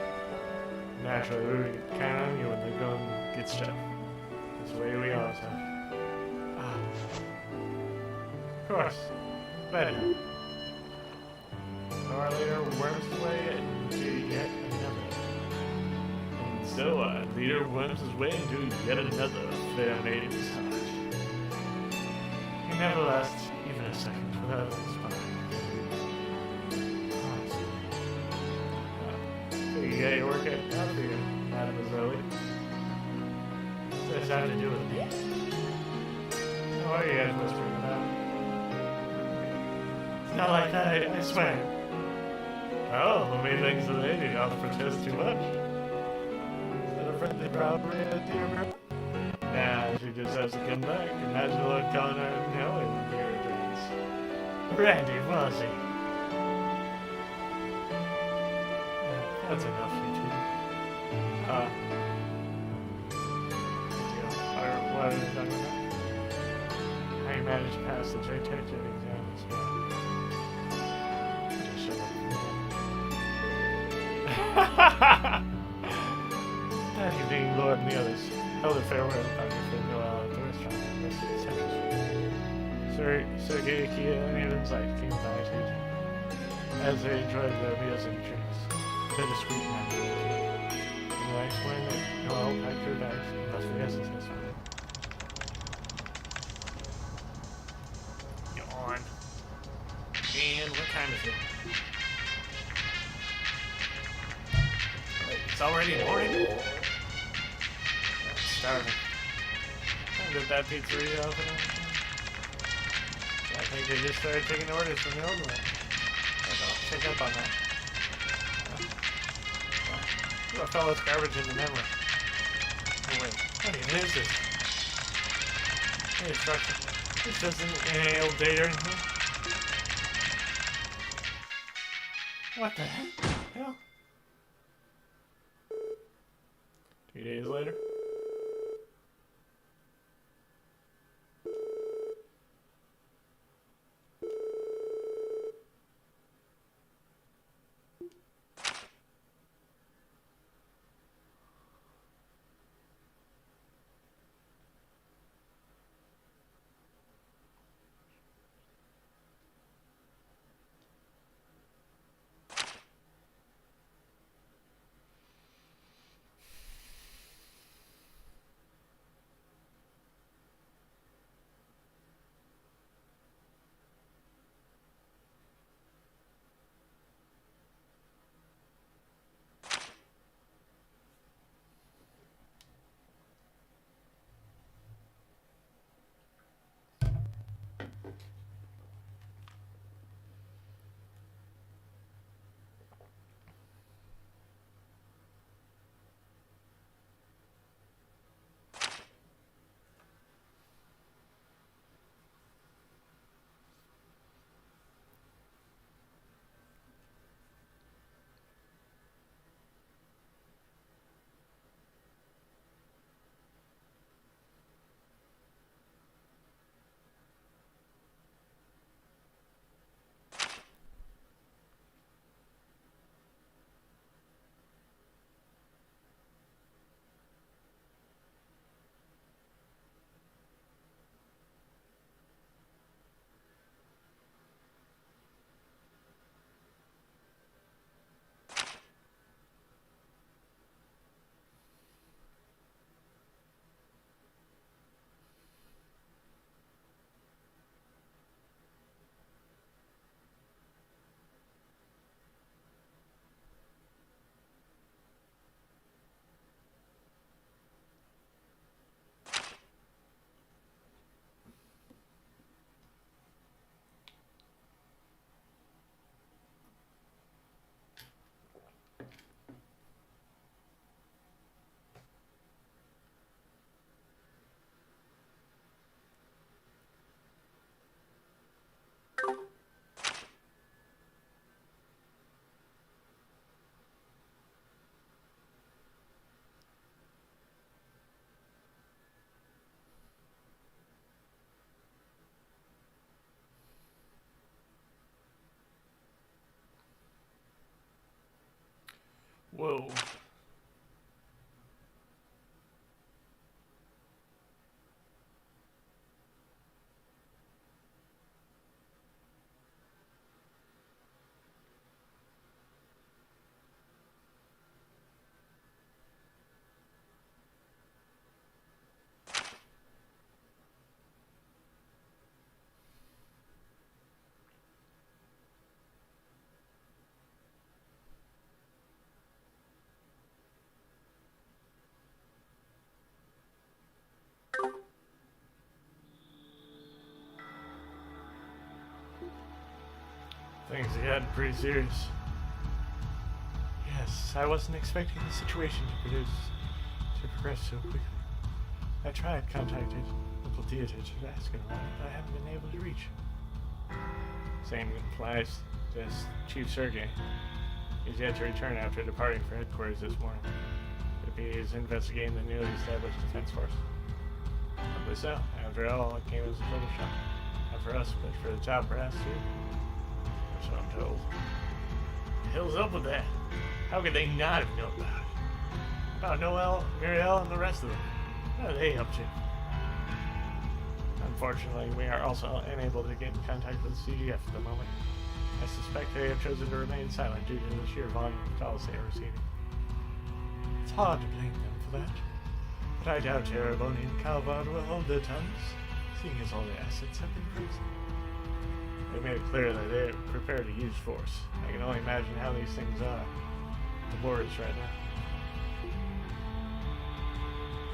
Naturally, we count on you when the gun gets tough. That's the way we always have. Of course. Better. Our leader worms his way into yet another. And so our leader worms his way into yet another fair maiden massage. He never lasts even a second without inspiring. So you got your work out for you, Mademoiselle. What's that have to do with me? What are you guys whispering about? It's not like that, I swear. Oh, well, methinks the lady ought to protest too much. Is that a friendly robbery, dear bro? Nah, she just has to come back. Imagine the look calling her Nelly when the returns. Randy, was he? That's enough, you two. What are you talking about? How you managed to pass the detective exam this year? Just shut up. That evening, Lord and the others held a farewell party for Noel at the restaurant in the Central Street. Sergei, Kia, and even Zeit came by too, as they enjoyed their meals and drinks. They're discreet and happy. And I explained that Noel packed her bags and left the essence this morning. Yawn. And what time is it? It's already morning. I'm starving. Time to get that pizzeria open. I think they just started taking orders from the old one. I'll check up on that. I fell this garbage into memory. Oh wait, what even is this? Hey, instruction. This doesn't any old date or anything. What the hell? 2 days later. Whoa. Things have gotten pretty serious. Yes, I wasn't expecting the situation to progress so quickly. I tried contacted local theater to ask him about it, but I haven't been able to reach him. Same applies to Chief Sergey. He's yet to return after departing for headquarters this morning. The PA is investigating the newly established defense force. Probably so. After all, it came as a total shock. Not for us, but for the top brass too. That's what I'm told. The hell's up with that? How could they not have known about it? About Noel, Muriel, and the rest of them. What are they up to? Unfortunately, we are also unable to get in contact with the CGF at the moment. I suspect they have chosen to remain silent due to the sheer volume of calls they are receiving. It's hard to blame them for that, but I doubt Terrebonne and Calvard will hold their tongues, seeing as all their assets have been frozen. They made it clear that they are prepared to use force. I can only imagine how these things are. The borders right now.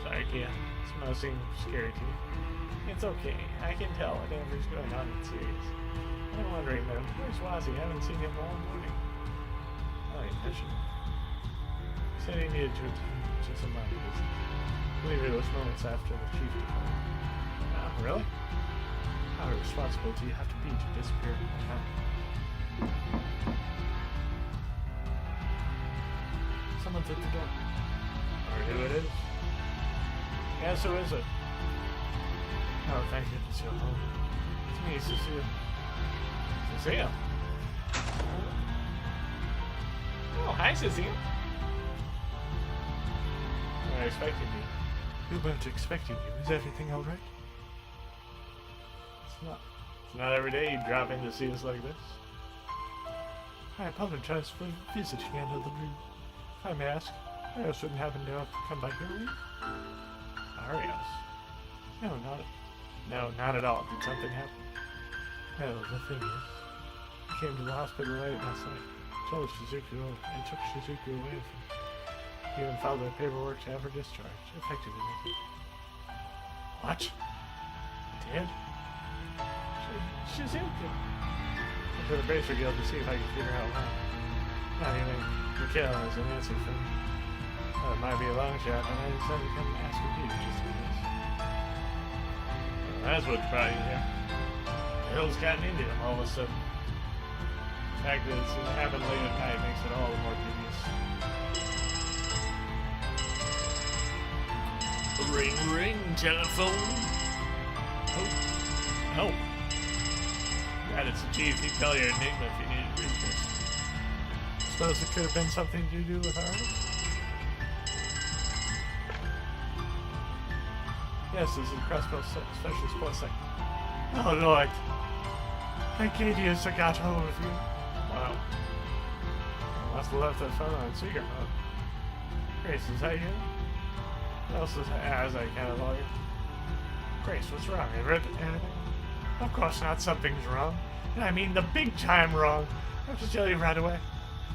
Sorry, Kia. This must seem scary to you. It's okay. I can tell whatever's going on is serious. I'm wondering, though, where's Wazzy? I haven't seen him all morning. Oh, he mentioned it. He said he needed to attend to some minor business. I believe it was moments after the chief departed. Oh, really? How responsible do you have to be to disappear in my town? Someone's at the door. Or who it is? Yes, who is it? Oh, thank goodness you're home. It's me, Cecile. Cecile? Oh, hi, Cecile. I expected you. We weren't expecting you. Is everything alright? It's not every day you drop in to see us like this. I apologize for visiting out of the blue. If I may ask, Arios wouldn't happen to have come by here, will you? Arios? No, not at all. Did something happen? Well, the thing is, I came to the hospital late last night, told Shizuku and took Shizuku away from me. He even filed the paperwork to have her discharged, effectively making. What? Did? Shizuku. Went to the Bracer Guild to see if I could figure out why. Anyway, Mikhail has an answer for me. Well, it might be a long shot, but I decided to come and ask with you just in case. Well, that's what's brought you here. The hell's gotten into him all of a sudden. The fact that it's happened late at night makes it all the more dubious. Ring, ring, telephone. Oh. Glad it's the chief. He'd tell your enigma if you needed to reach us. Suppose it could have been something to do with ours? Yes, this is Crossbow Specialist Plus Sector. Oh, Lord. Arcadia got hold of you. Wow. I must have left that phone on secret mode. Grace, is that you? What else is that? As I kind of lawyer. Grace, what's wrong? Anything? Of course not. Something's wrong. And I mean the big time wrong. I have to tell you right away.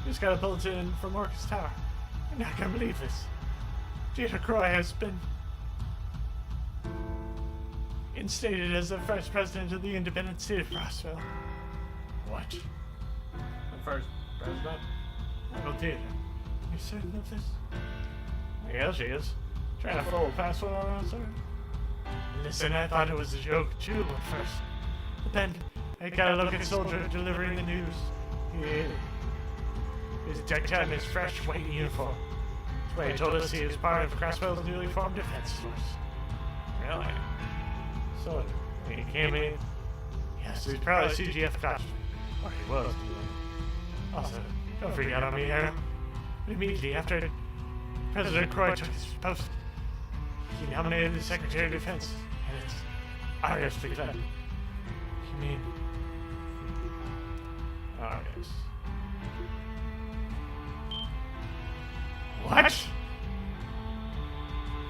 Just got a bulletin from Orcus Tower. You're not gonna believe this. Dieter Croy has been instated as the first president of the independent state of Rossville. What? The first president? Michael Dieter. Are you certain of this? Yeah, she is. Trying to pull a fast one on us, sir. Listen, I thought it was a joke too at first. But then I got a look at Soldier delivering the news. Yeah. He's decked out in his fresh white uniform. That's why he told us he is part of Crosswell's newly formed defense force. Really? So, when he came in, yes, he's probably CGF costume. Or he was, anyway. Also, don't freak out on me, Aaron. But immediately after President Croy took his post, he nominated the Secretary of Defense, and it's obviously that. You mean... Oh, yes. What?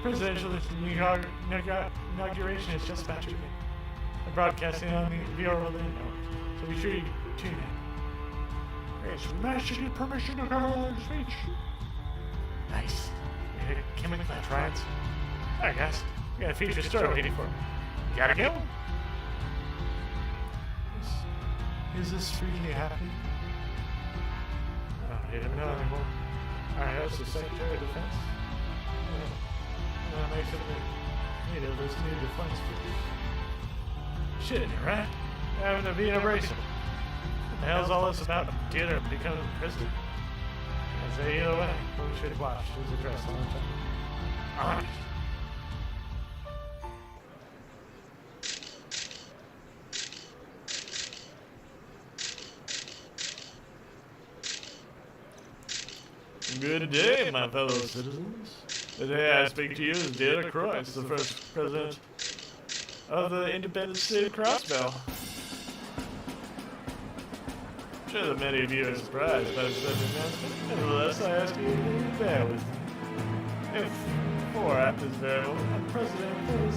Presidential inauguration is just about to begin. I'm broadcasting on the Orwell network, so be sure you tune in. It's nice to get permission to cover our speech. Nice. Can we clap Ryan's? I guess. We got a feature story waiting for me. You gotta go. Is this really happening? I don't know anymore. Alright, that's the Secretary of Defense. Makes it the those new defense forces. Shit, right? Having to be an abrasive. What the hell's all this about dinner becoming president? I say either way, we should watch his address all the time. Alright. Good day, my fellow citizens. Today I speak to you as Data Croix, the first president of the independent state of Crossbell. I'm sure that many of you are surprised by such an announcement. Nevertheless, I ask you to bear with me. If, for at this variable, a president is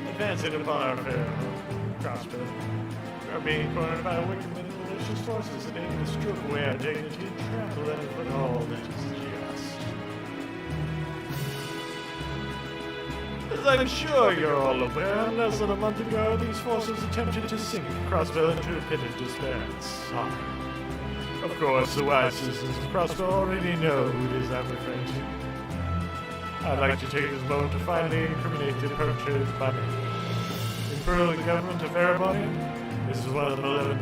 advancing upon our fair Crossbell, we are being cornered by wicked and malicious forces that aim to strip away our dignity and trample any foothold that is just. As I'm sure you're all aware, less than a month ago, these forces attempted to sink Crossbell into a pit of despair and sorrow. Of course, the wise citizens of Crossbell already know who it is I'm referring to. I'd like to take this moment to finally incriminate the perpetrators by name. Imperial government of Erebonian, this is one of the malevolent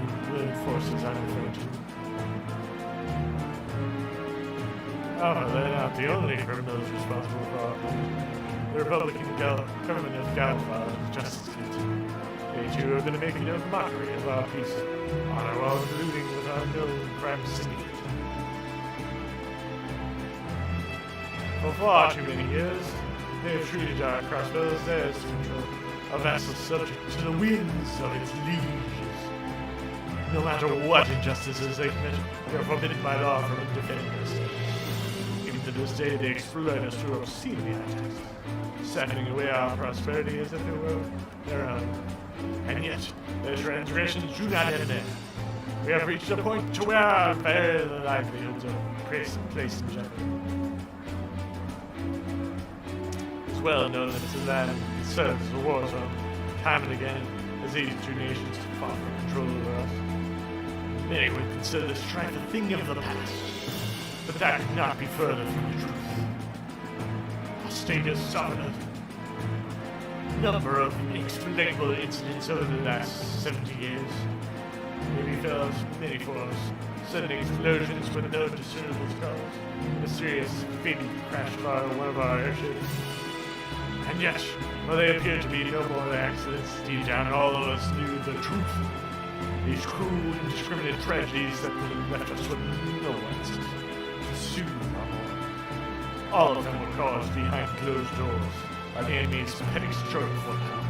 forces I'm referring to. However, they're not the only criminals responsible for our plight. The Republican government of Galifard Justice Kit. They too have been making a mockery of our peace, honor while colluding with our known crime syndicate. For far too many years, they have treated our Crossbell as theirs to control, a vassal subject to the whims of its lieges. No matter what injustices they commit, they are forbidden by law from defending us. Even to this day, they exploit us through obscene attacks, siphoning away our prosperity as if it were their own. And yet, their transgressions do not end there. We have reached a point to where our very livelihoods are placed in jeopardy. It's well known that the land serves as a war zone, time and again, as these two nations fought for control over us. Many would consider this strife a thing of the past, but that could not be further from the truth. Our state has suffered a number of inexplicable incidents over the last 70 years. Maybe fell many forms, sudden explosions with no discernible cause, mysterious fatal crash by one of our airships. And yet, while they appeared to be no more than accidents, deep down all of us knew the truth. These cruel, indiscriminate tragedies that left us with no answers to soothe our mourning. All of them were caused behind closed doors by the enemy's petty struggle for power.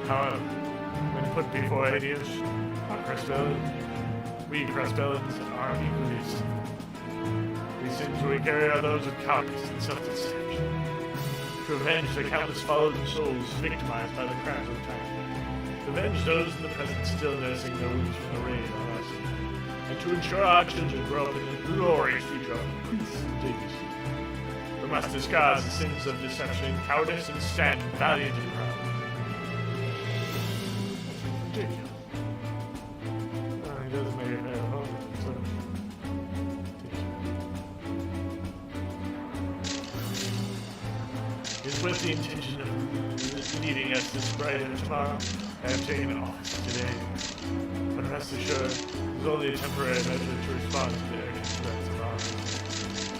However, when put before ideas, we Crossbellans are equally sinful. These sins we carry are those of cowardice and self-deception. To avenge the countless fallen souls victimized by the crimes of time. To avenge those in the present still nursing the wounds from the raid on us. And to ensure our children grow up in a glorious future of peace and dignity. We must disguise the sins of deception and cowardice and stand valiant and proud. Ridiculous. It doesn't make it very hard. It's with the intention of leading us this brighter tomorrow. I have taken office today. But rest assured, it's only a temporary measure to respond to the urgent threats of ours.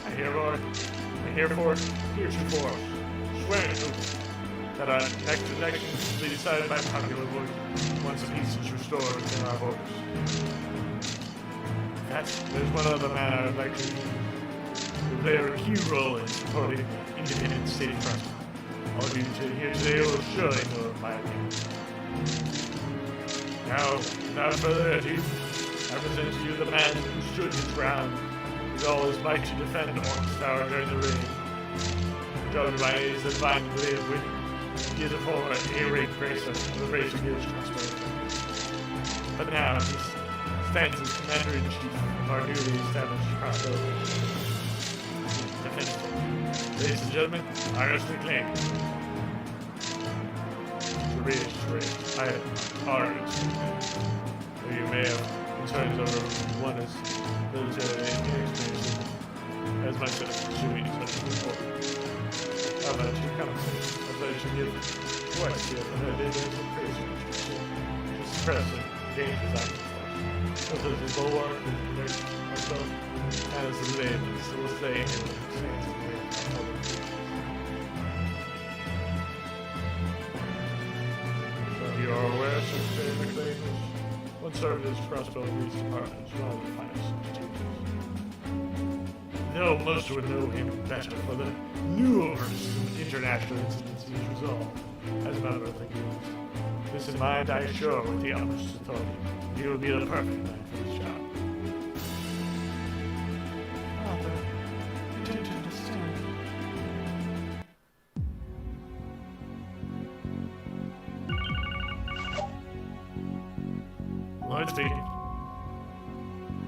I heretofore swear to that our next election will be decided by popular vote once peace is restored within our borders. There's one other man I would like to play a key role in supporting independent state trust. All of you here today will surely know of my opinion. Now, without further ado, I present to you the man who stood his ground with all his might to defend Orc's Tower during the raid. Judged by his divine way of winning, he is a former A-rank racer of the race against prosperity. But now he stands as Commander-in-Chief of our newly established crossroads. Ladies and gentlemen, I honestly claim to reiterate, I am ours. Though you may have concerns over one as military inexperienced as myself, pursuing such a report. How about you come? I'd like to give voice to it, but I did some crazy to suppress the dangers I can force. Both as a bulwark and protect myself, and as a layman, still stay in the saints of the way of public. So you are aware, Secretary McLean once served as Crossbow Police Department as one of the finest institutions. Though most would know him better for the numerous international incidents he's resolved as a member of the guild. This in mind, I assure with the utmost authority, he will be the perfect man for this job. Father, you didn't understand. Lord speaking.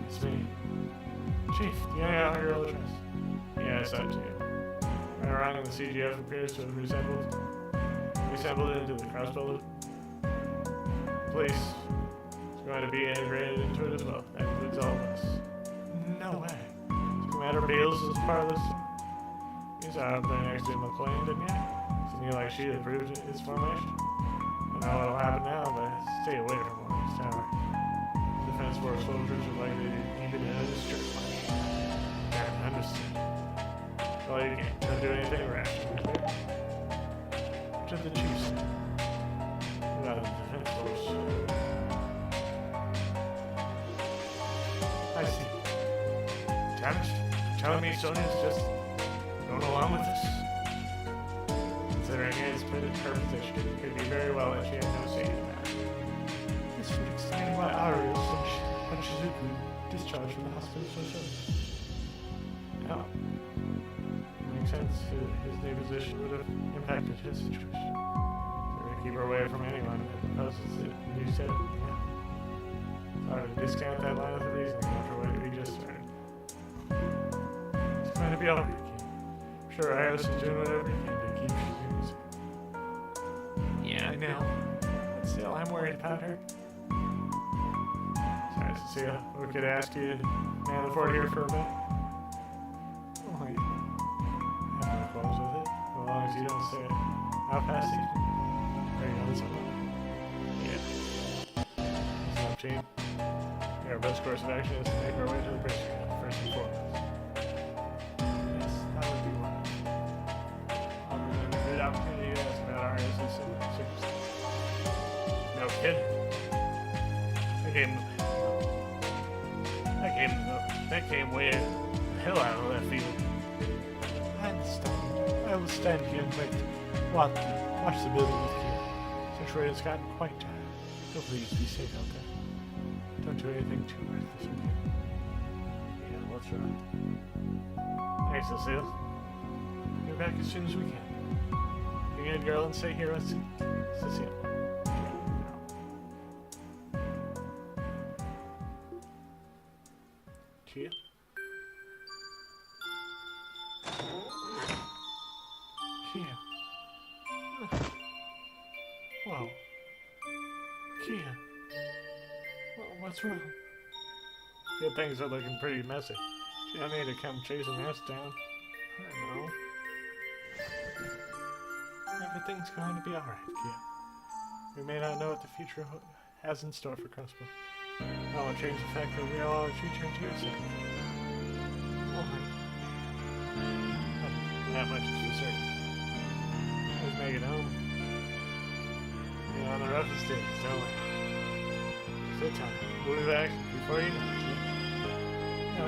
It's me. Chief, yeah, I hear all the address. Yeah, it's up to you. Right around in the CGF appears to have reassembled it into the crossbow. Police is going to be integrated into it as well. That includes all of us. No way. So Commander Beals is part of this. He's out there next to McLean, didn't you? Isn't he like she approved his formation? I know what'll happen now, but stay away from Orc's Tower. Defense Force soldiers are likely to even in a district line. I understand. Well, you can't do anything rash. What did the chief say? About the defense force. I see. Damaged? Telling me Sonia's just going along with this? Considering her position, it could be very well that she had no say in that. This would explain why Ariel when Shizuku discharged from the hospital so soon. Yeah. Makes sense. His new position would have impacted his situation. So to keep her away from anyone that opposes it, you said, yeah. Hard to discount that line of reasoning after what we just started. It's going to be all right, Key. I'm sure Iris is doing whatever he can to keep Shizuku safe. Yeah, I know. But still, I'm worried about her. Sorry, Cecilia. We could ask you to man the fort here for a bit. Oh, yeah. I have no problems with it, as long as you don't say it. How fast you can. Are you on something? Yeah. It's up, team. Our best course of action is to make our way to the bridge first and foremost. Yes, that would be wonderful. I'll remember a good opportunity to ask about our circumstances. No kidding. That came way the hell out of that field. I understand. I will stand here and wait. Watch the building with you. Century has gotten quite tired. So please be safe out there. Don't do anything too reckless, okay? Yeah, what's right? Hey, Cecile. Get back as soon as we can. Be a good girl and stay here with Cecile. Kia? Kia. Whoa. Kia. What's wrong? Good things are looking pretty messy. She don't need to come chasing us down. I don't know. Everything's going to be alright, Kia. We may not know what the future has in store for Crossbow. I won't change the fact that we all always return to your side. Alright. That much is for certain. Let's make it home. on the roughest days, don't we? So tired. We'll be back before you know it. No,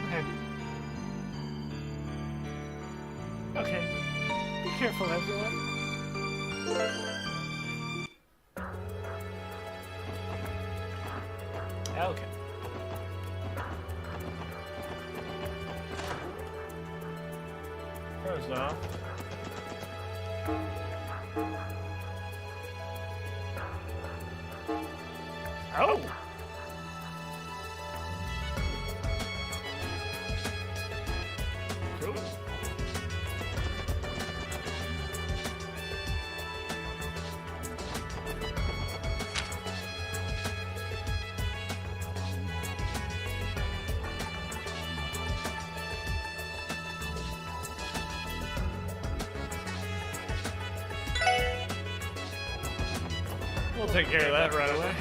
man. Okay. Be careful, everyone. Okay. First off, oh! Cool. We'll take care of that right away.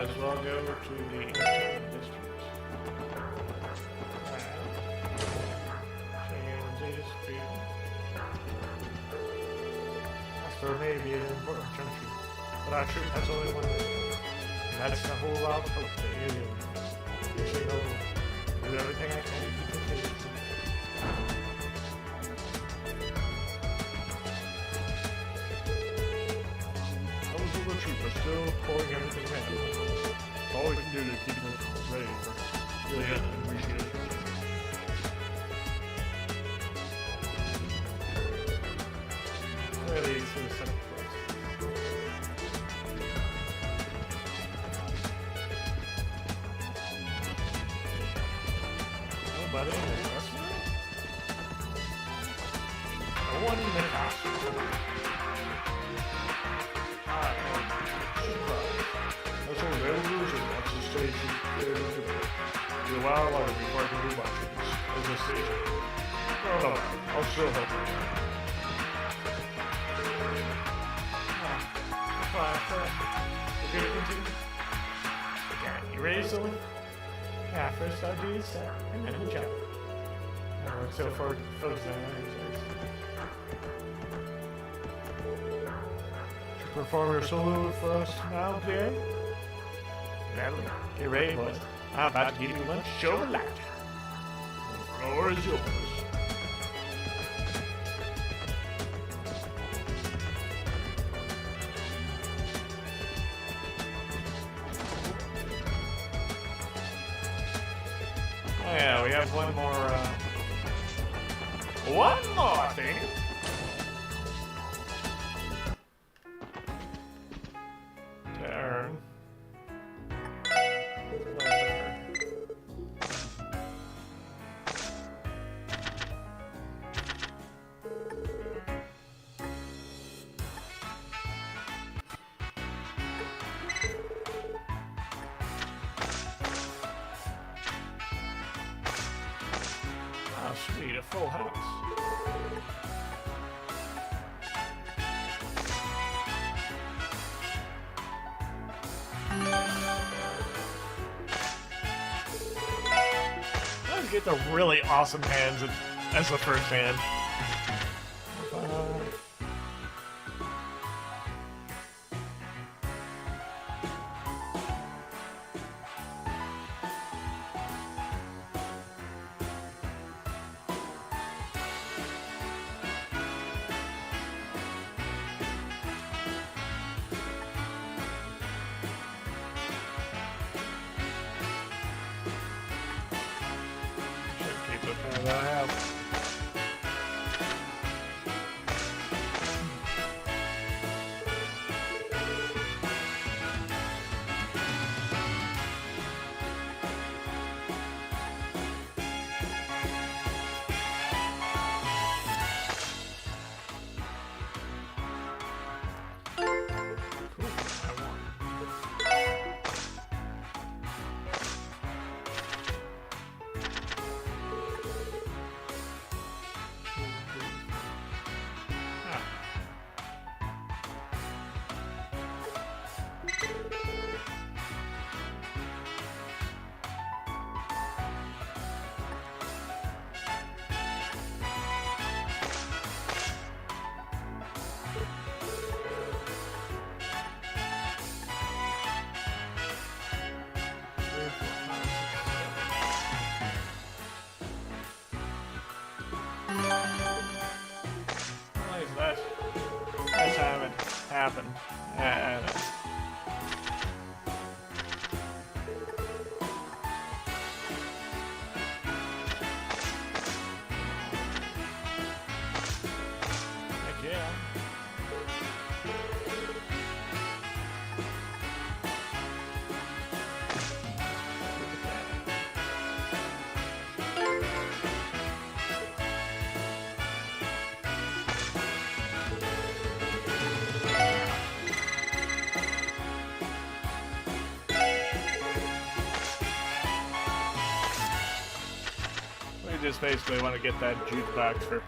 might as well go to the entertainment district. Alright. Check these people. There may be an important country, but actually that's only one thing. And that's the whole lot of hope that alien means. You should know, do everything I can to keep it safe. Those little troopers still pulling everything ready. All we can do to keep them ready for really appreciation. Really, it's in the center place. Nobody in the restaurant? No one in the house. That's all they'll lose it once the station is be a while longer before I can do much as a station. No, I'll still help you. We're gonna continue. Okay, you ready, Sully? Yeah, first I'll do this set, and then we'll jump. So far, folks, perform your solo for us now, Jay? Get ready, boys. I'm about to give you one show of laughter. The floor is yours. Oh yeah, we have one more thing. Turn. Oh, sweet, a full house. Let's get the really awesome hands as the first hand. That I have. That's haven't happened. Heck yeah. We just basically want to get that jukebox for.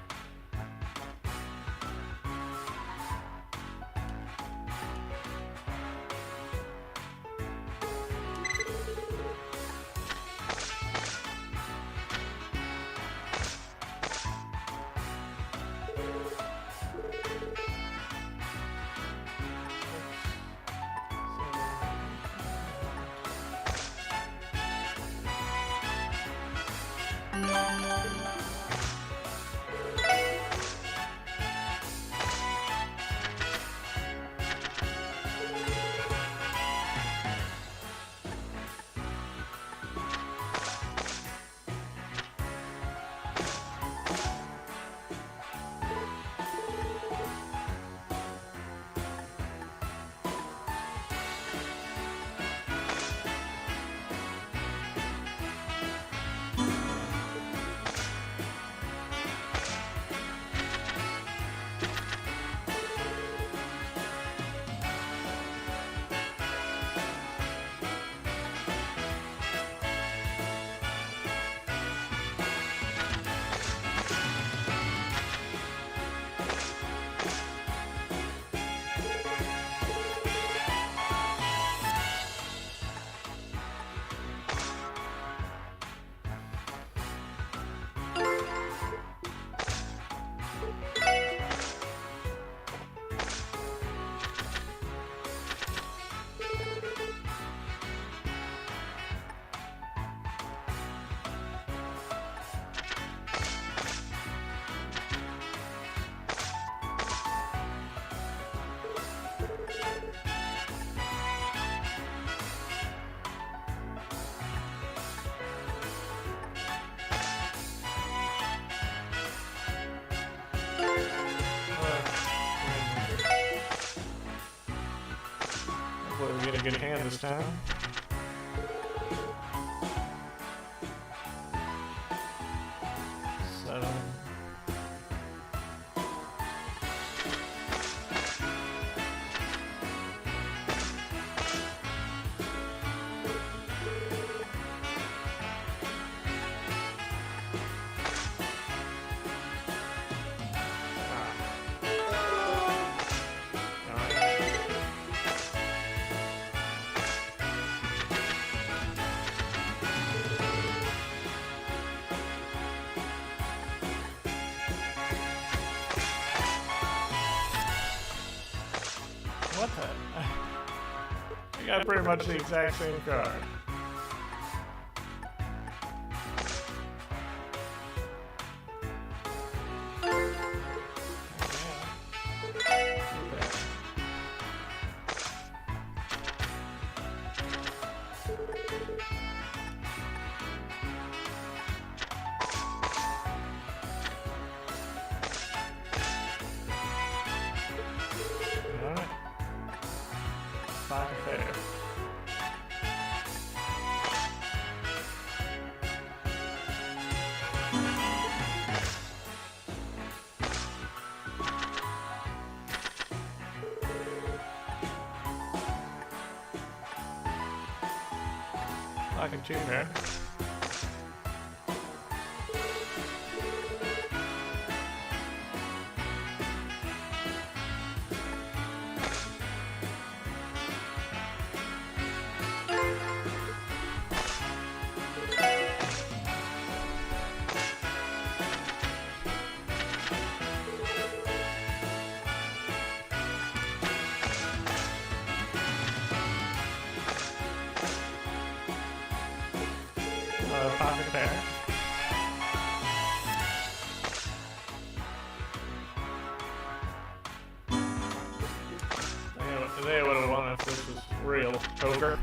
Hopefully we get a good hand this time. Seven. What the? I got pretty much the exact same card. Alright. Pocket pair. Pocket two pair. Pocket pair. They would have won if this was real poker.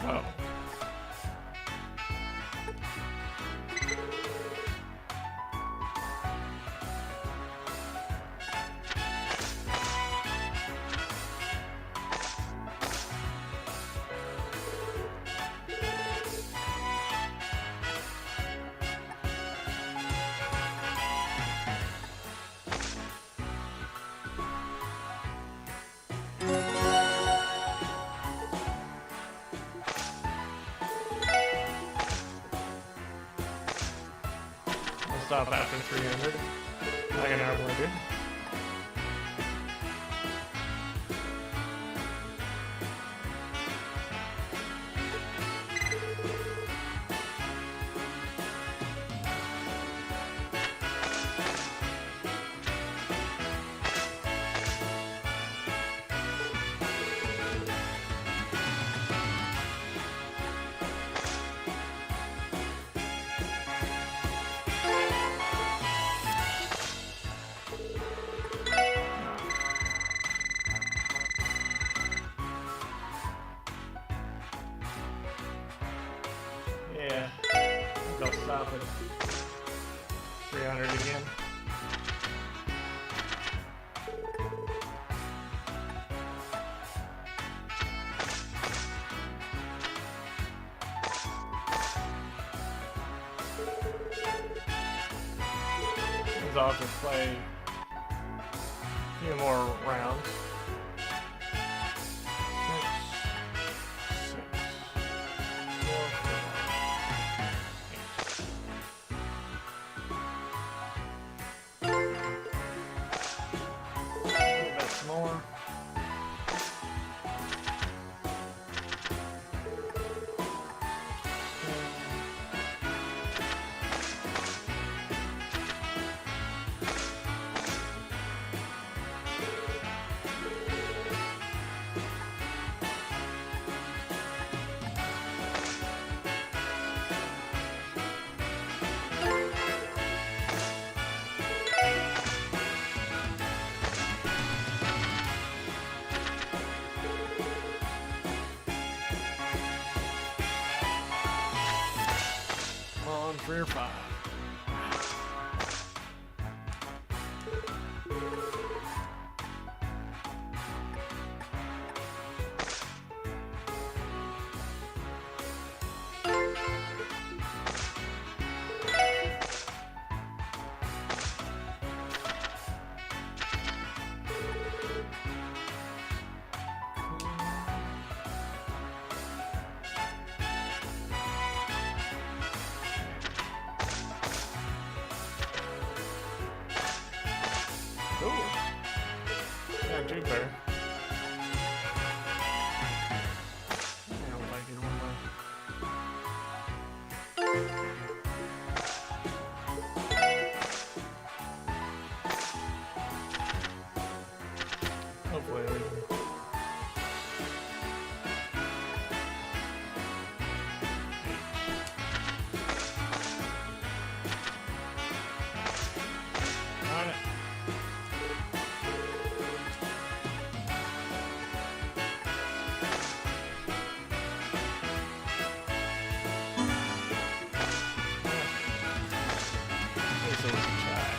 Oh. Stop after 300, like I normally do. stop at 300 again. I'll have to play a few more rounds. 6, 4, 8. A little bit more. On 3 or 5. Ooh. Yeah, Jupiter. I don't like it one more. Hopefully we can. Darn it. So we can try.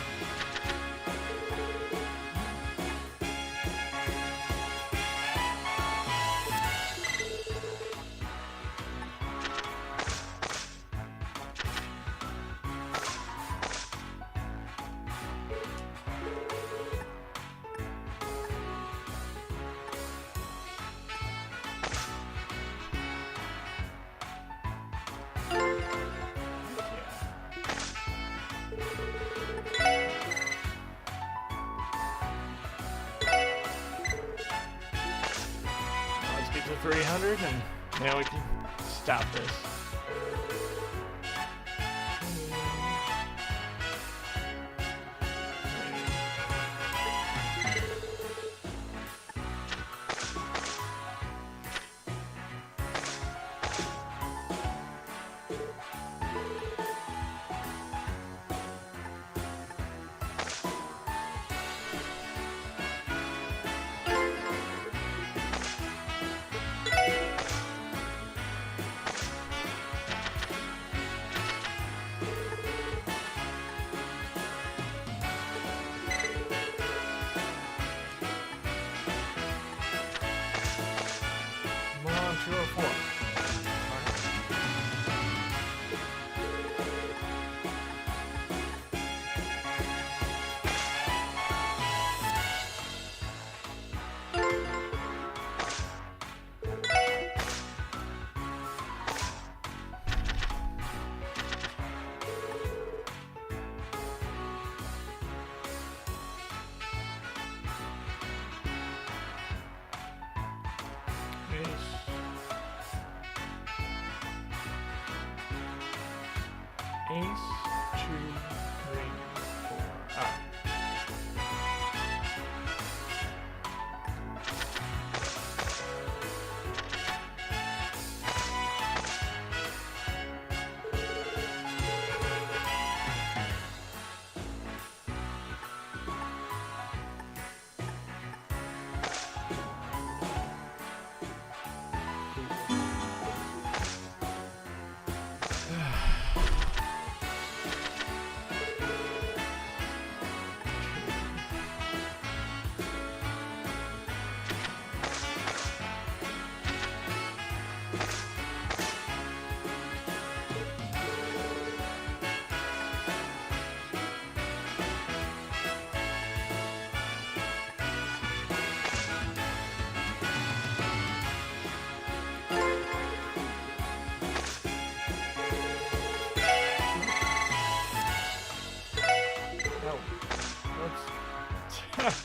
Let's get to 300 and now we can stop this. Come on, 2 or 4. Ace, 2, 3, 4. Ah. Okay.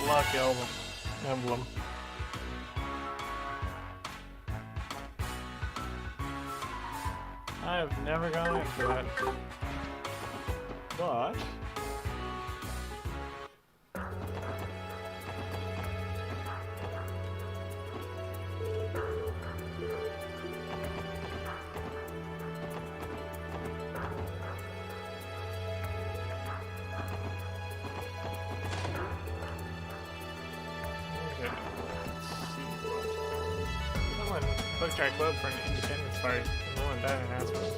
Luck emblem. I have never gone in for that. But book track club for an independence party. No one died announcement.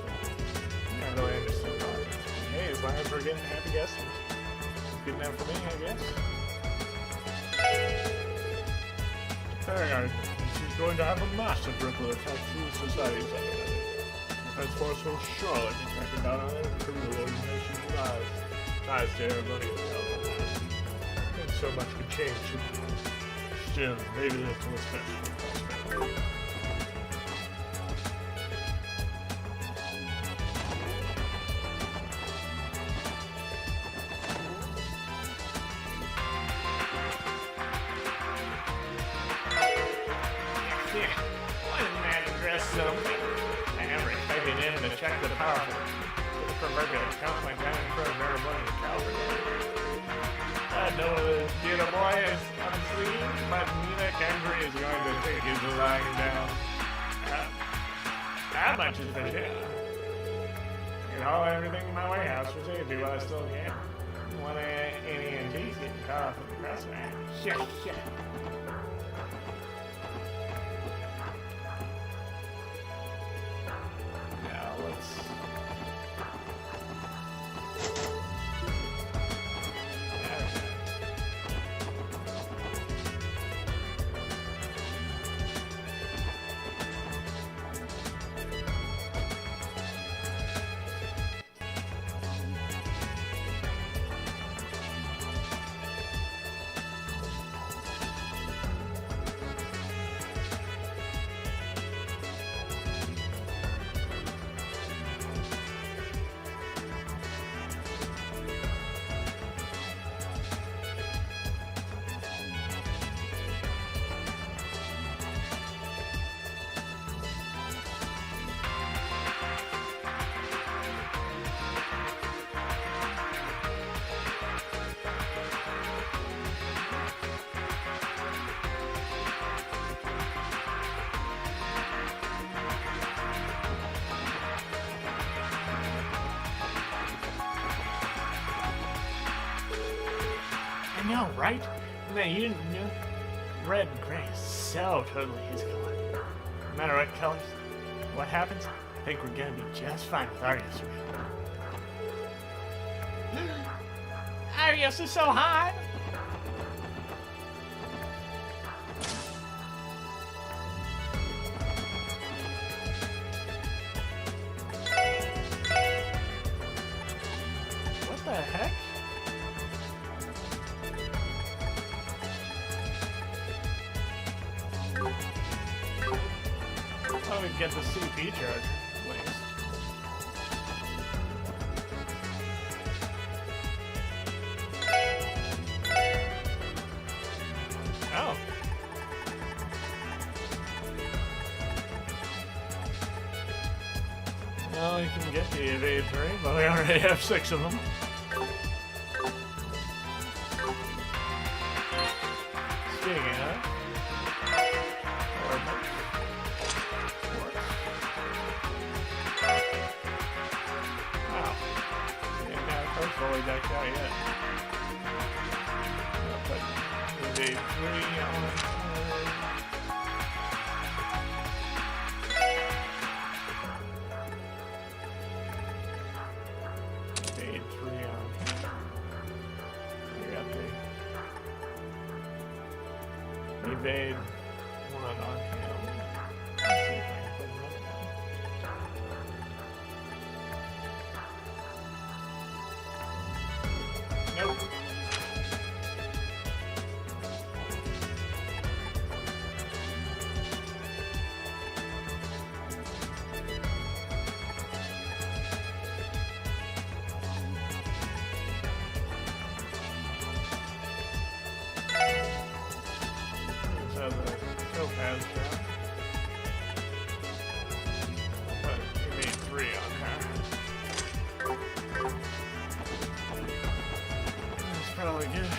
I don't really understand politics. Hey, as long as we're getting happy guests, it's good enough for me, I guess. Farragut, she's going to have a massive ripple effect through society. As force will surely be tracking down on every criminal organization ties to everybody. And so much could change. Still, maybe this was special. Something. I never expected him to check the powerful. The proverbial count my time in front of everybody in Calvary. I know this dear boy is unseen, but Nina Kendry is going to take his lying down. How much is the deal? I can haul everything in my warehouse for safety while I still can. One AT&T's getting caught off with the press man. Shit. I know, right? Man, you didn't know. Red and gray is so totally his color. No matter what colors, what happens, I think we're gonna be just fine with Arius. Arius is so hot! What the heck? I would get the CP charge, at least. Well, you can get the evade 3, but we already have 6 of them. Speaking of, wow. Ain't got a first fully decked out yet. I'll put evade 3 on. Evade 1 on him. Let's see if I can put another one. Nope. So the topaz down. But he made 3 on her. That's probably good.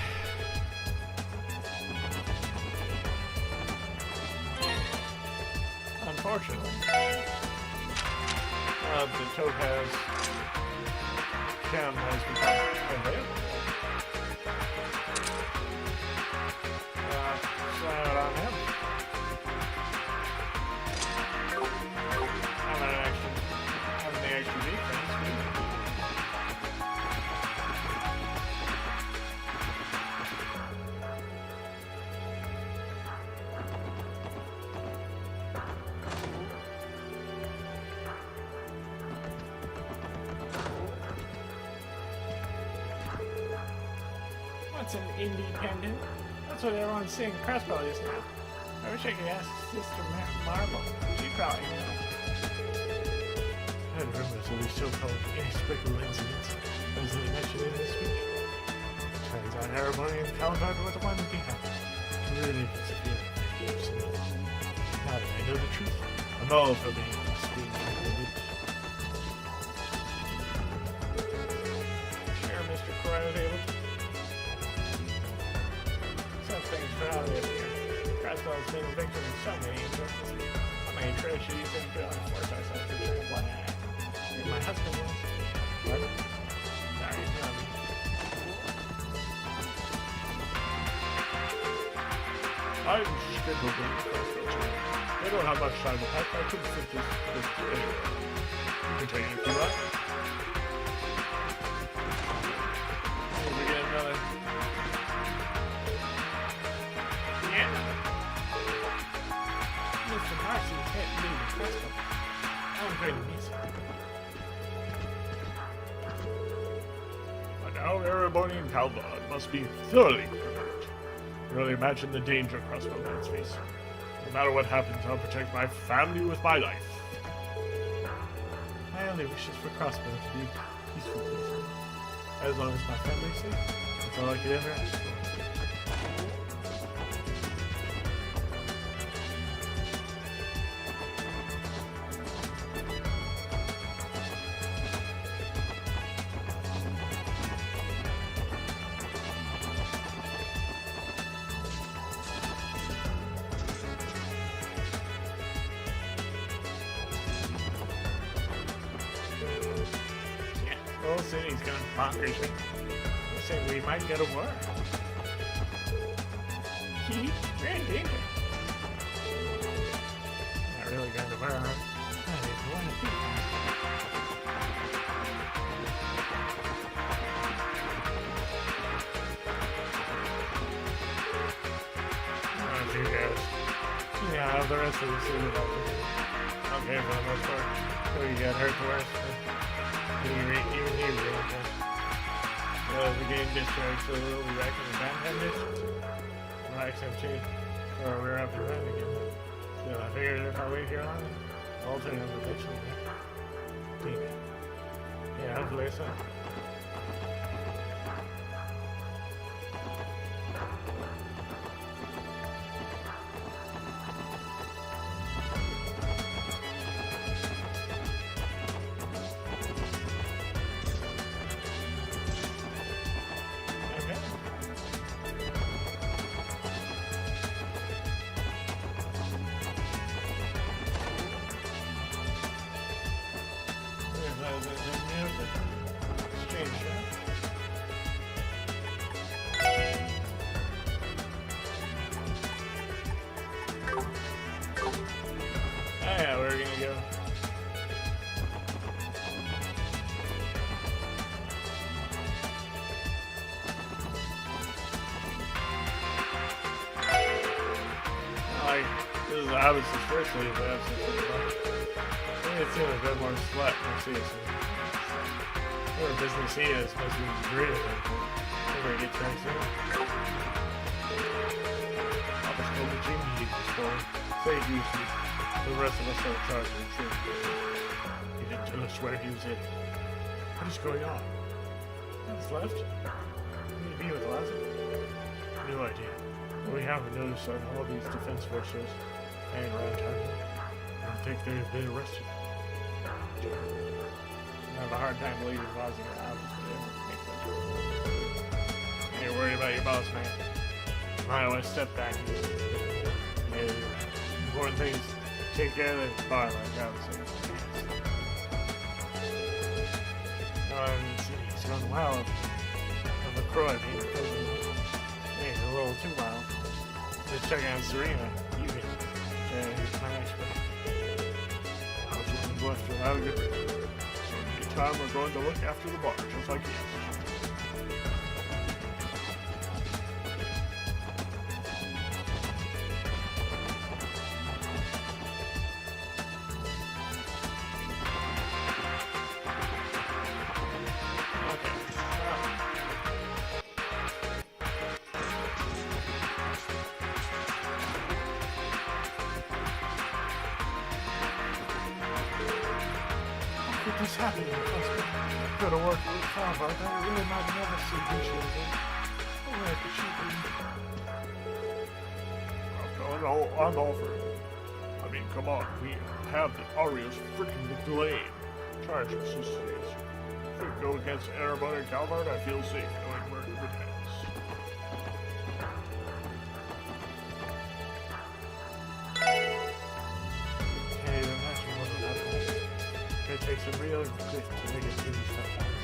Unfortunately, the topaz gem has become available. Out on him. Having the extra defense. What's an independent? That's what everyone's saying crossbow is now. I wish I could ask Sister Marble. She probably knows. I had rumors of these so-called inexplicable incidents, as they mentioned in this speech. Turns out Araboni and Calvard were the ones behind it. Really disappeared. Now that I know the truth, I'm all for being misbehaved. Sure, Mr. Corral. Things for out of here. Crossbow has been a victim of so many injustices. How many tragedies and feelings forced ourselves to turn a blind eye. And my husband was. What? Sorry, ignore me. I'm scheduled in crossbow. They don't have much time to pack. I couldn't fit this anywhere. You can take it if you like. Here we get another. Mr. Marcy can't leave the crossbow. I'm going to miss him. But now Araboni and Calvard must be thoroughly prepared. You really imagine the danger crossbowmen's face. No matter what happens, I'll protect my family with my life. My only wish is for crossbow to be a peaceful place. As long as my family's safe, that's all I could ever ask for. The whole city's gone bonkers. They say we might get a war. We're in danger. Not really going to war, huh? I don't want to be. You guys. Yeah, the rest of the city is okay for the most part. So you got hurt the worst. Even he really does. The game distracts, so we'll be back in the downtown district. Relax MT. Or we're up and running again. So I figured if I wait here long, I'll turn on the picture again. Yeah, hopefully so. go. Like, this is obviously first league, but I've seen it. I think it's a bit more sweat. Let's see. Whatever business he is, supposed to be great at it. Never get checks in. I'll just go to Jimmy Eagles for say Juicy. The rest of us are charging too. He didn't tell us where he was in. What is going on? What's left? Maybe with Lazar? No idea. We haven't noticed on all these defense forces hanging around town. I don't think they've been arrested. I have a hard time believing Lazar out. You're worried about your boss, man. I always step back. The important thing is take care of the bar, like I was saying. It's going wild. I'm a crow, I mean, it's a little too wild. Just checking on Serena. You can. Here's my expert. I was just blessed to have a good time. We're going to look after the bar, just like you. What's happening? Go to work with Tom, but I really might never see you again. I'm all for it. I mean, come on, we have the Arios freaking delayed. Charge us as if we go against Arabon and Calvert, I feel safe knowing where it heads. Hey, imagine what would happen. It takes a real grit to make it through these tough times.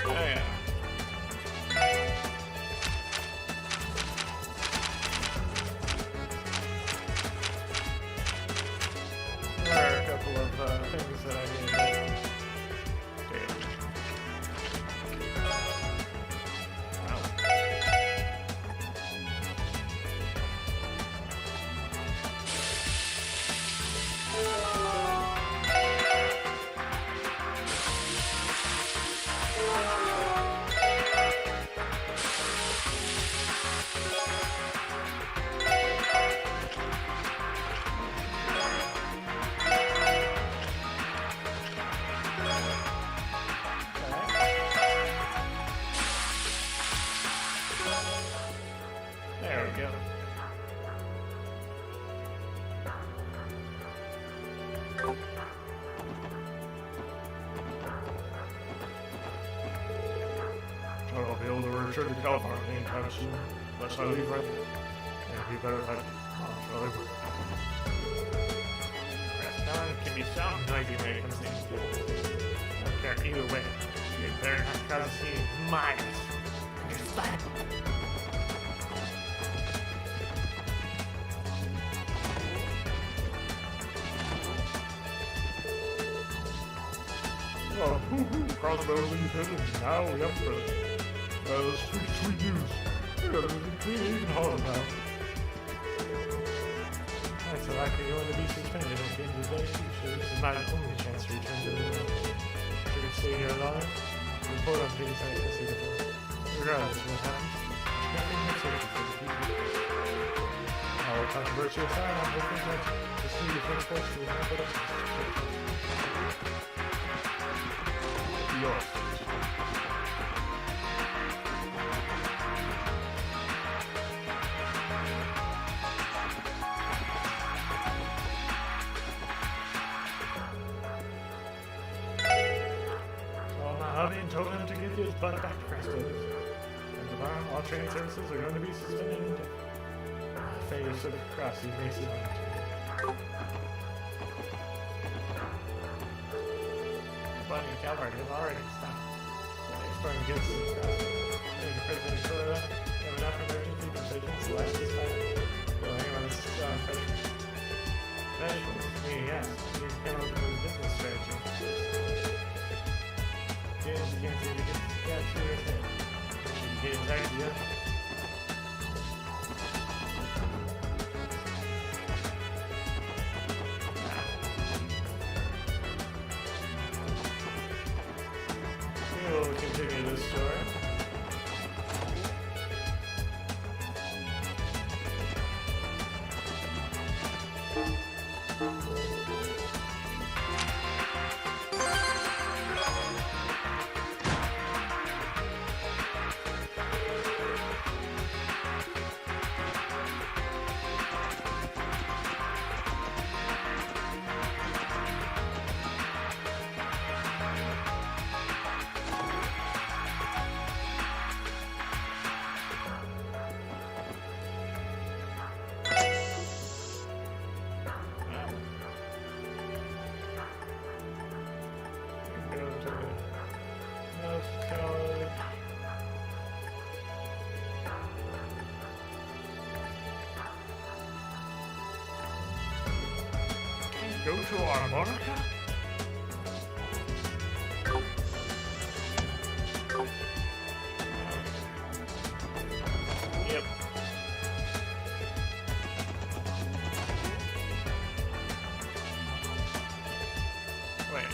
Oh yeah. There are a couple of things that I need to do. There we go. I'll be able to return to California anytime soon, unless I leave right now. And be better than Preston can be sound noisy when it comes to things. I don't care either way. You better not cause any minus. Understand? Crossbow Lieutenant, now we have President. Sweet news. Even harder now. Alright, so I could go to be suspended at the end of the day. So this is my only chance to return to the world. If you could stay here alive, report on Jay's side to see the world. Regardless of what happens, nothing makes it for the people. All controversy aside, I'm hoping that the city of Force will have it up. Yours. Javian told him to get his butt back to Crestos. And tomorrow, all train services are going to be suspended until failure to cross these bases on Bunny and Calvert have already stopped. So they're starting to get some crossing. last this time. So hang on, this is vegetables. Yeah, he's kind of looking for the business strategy. James can't seem to get the statue right there. Get his idea. We'll continue this story. Go to our Monica? Yep. Wait.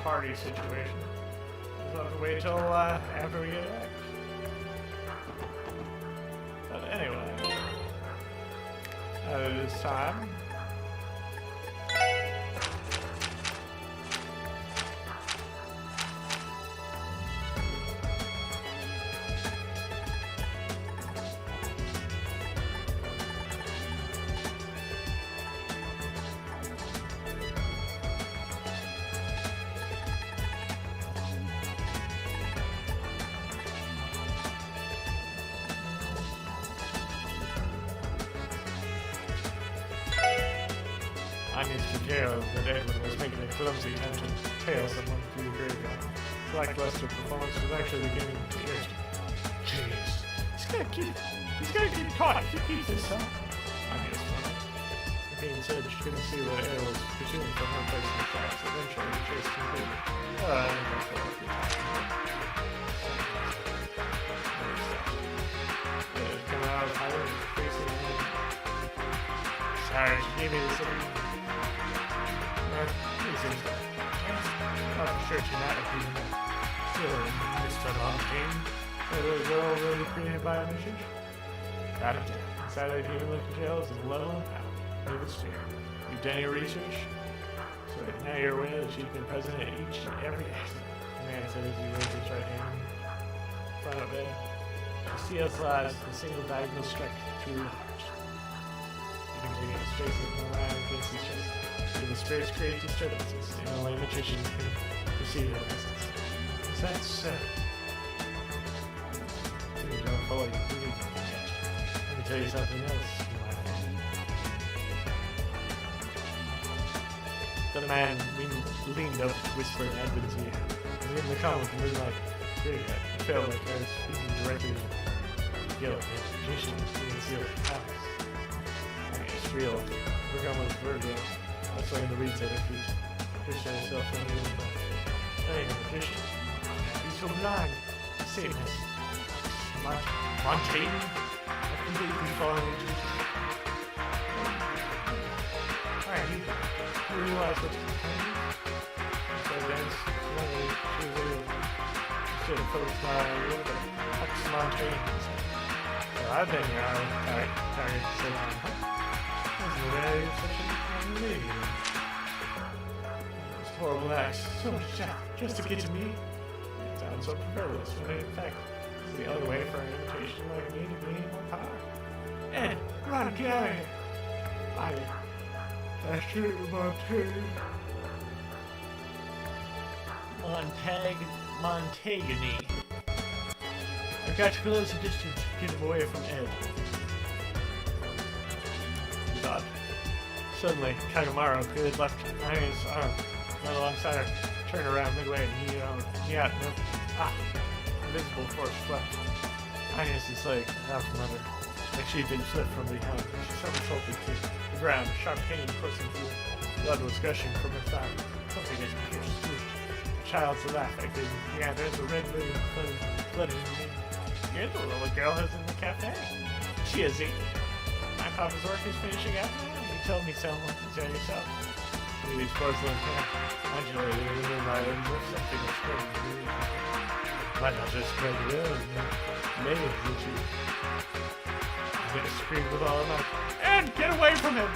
Party situation. We'll have to wait till after we get back. But anyway, it is time. I need to detail that Edwin was making a clumsy attempt to tail someone through the graveyard. His lackluster performance was actually beginning to irritate. Jeez, he's gonna keep caught if he keeps this up. I guess not. That being said, she couldn't see what Ed was pursuing from her place in the tracks. Eventually, the chase concluded. I think that's what I'll be talking about. Yeah, it's coming out of the highway, facing him. Sorry, she gave me this little... I'm sure she's not accusing me. Sure, Mr. Longchain. That little girl really created by a machine. Got it. Decided human looking tails is level and power. Leave it steer. You've done your research? So now you're aware that she's been present at each and every accident. The man said as he raised his right hand in front of it. The seal slides with a single diagonal strike through the heart. You continue to space it around against his chest. The spirits create disturbances, and only magicians can perceive their essence. That's, you don't fully believe in it yet. Let me tell you something else, my friend. The man leaned up to whisper in Edwin's ear. And in the calm of the moonlight, it felt like I was speaking directly to Gil, the magician being sealed in the house. I mean, it's real. We're going with Virgo. That's why in the reeds at her feet. Christian herself from the room. I ain't a magician. He's so blind. Satanist. Montaigne? I've completely fallen into it. Alright, you realize what's happening? So then, she was able to sort of focus my idea, but Montaigne. I've been here. Alright, so this is really such a lady. It's horrible acts. So much just to get to me. It sounds so frivolous, when in fact, this is the only way for an invitation like me to gain more power. Ed, run, get out of here. I should Montagony. I've got to close the distance, get him away from Ed. God. Suddenly, Kagamaru, who had left Ayu's arm, went alongside her, turned around midway, and invisible force swept Ayu's leg out from under, like she'd been slipped from behind. She somersaulted to the ground, a sharp pain coursing through. Blood was gushing from her thigh. Something had pierced through. The child's laugh echoed. Yeah, there's a red lady flooding in me. You're the little girl who's in the cafe. She is eating. My papa's work is finishing up now. You told me so. Why don't you tell yourself? Lily's porcelain hair undulated in the moonlight and something was spreading in the region. Might not just spread the air, maybe did you? I'm gonna scream with all of my Ed, get away from him!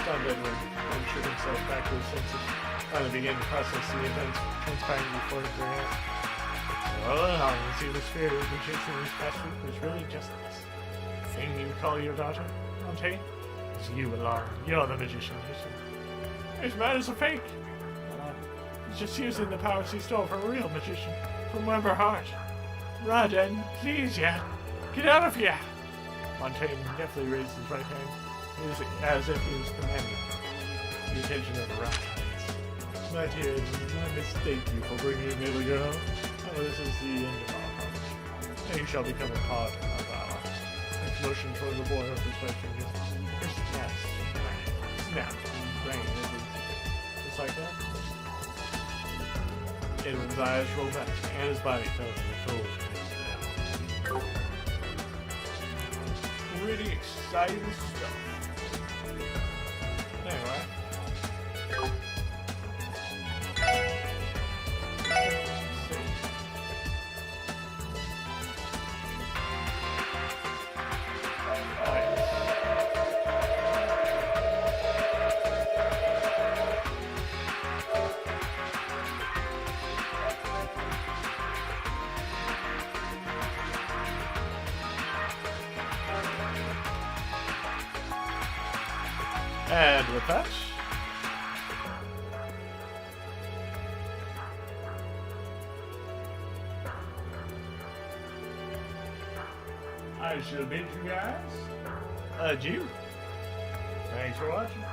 Stunned Edward shook himself back to his senses, finally began to process the events transpiring before his very eyes. All along, you see the spirit we've been chasing this past week was really just this. The thing you call your daughter, Monte? It's you alone. You're the magician, This man is a fake. He's just using the powers he stole from a real magician, from Weber Hart. Rodden, please, yeah. Get out of here! Montaigne deftly raised his right hand, as if he was commanding the attention of the rat. My dear, I mistake you for bringing me the girl. Oh, this is the end of our conversation. Now you shall become a part of our next motion toward the boy of his right finger. Yes. Now, rain. Just like that. Edwin's eyes rolled back, and his body fell to the cold. Pretty exciting stuff. Anyway. And with that, I shall bid you guys adieu. Thanks for watching.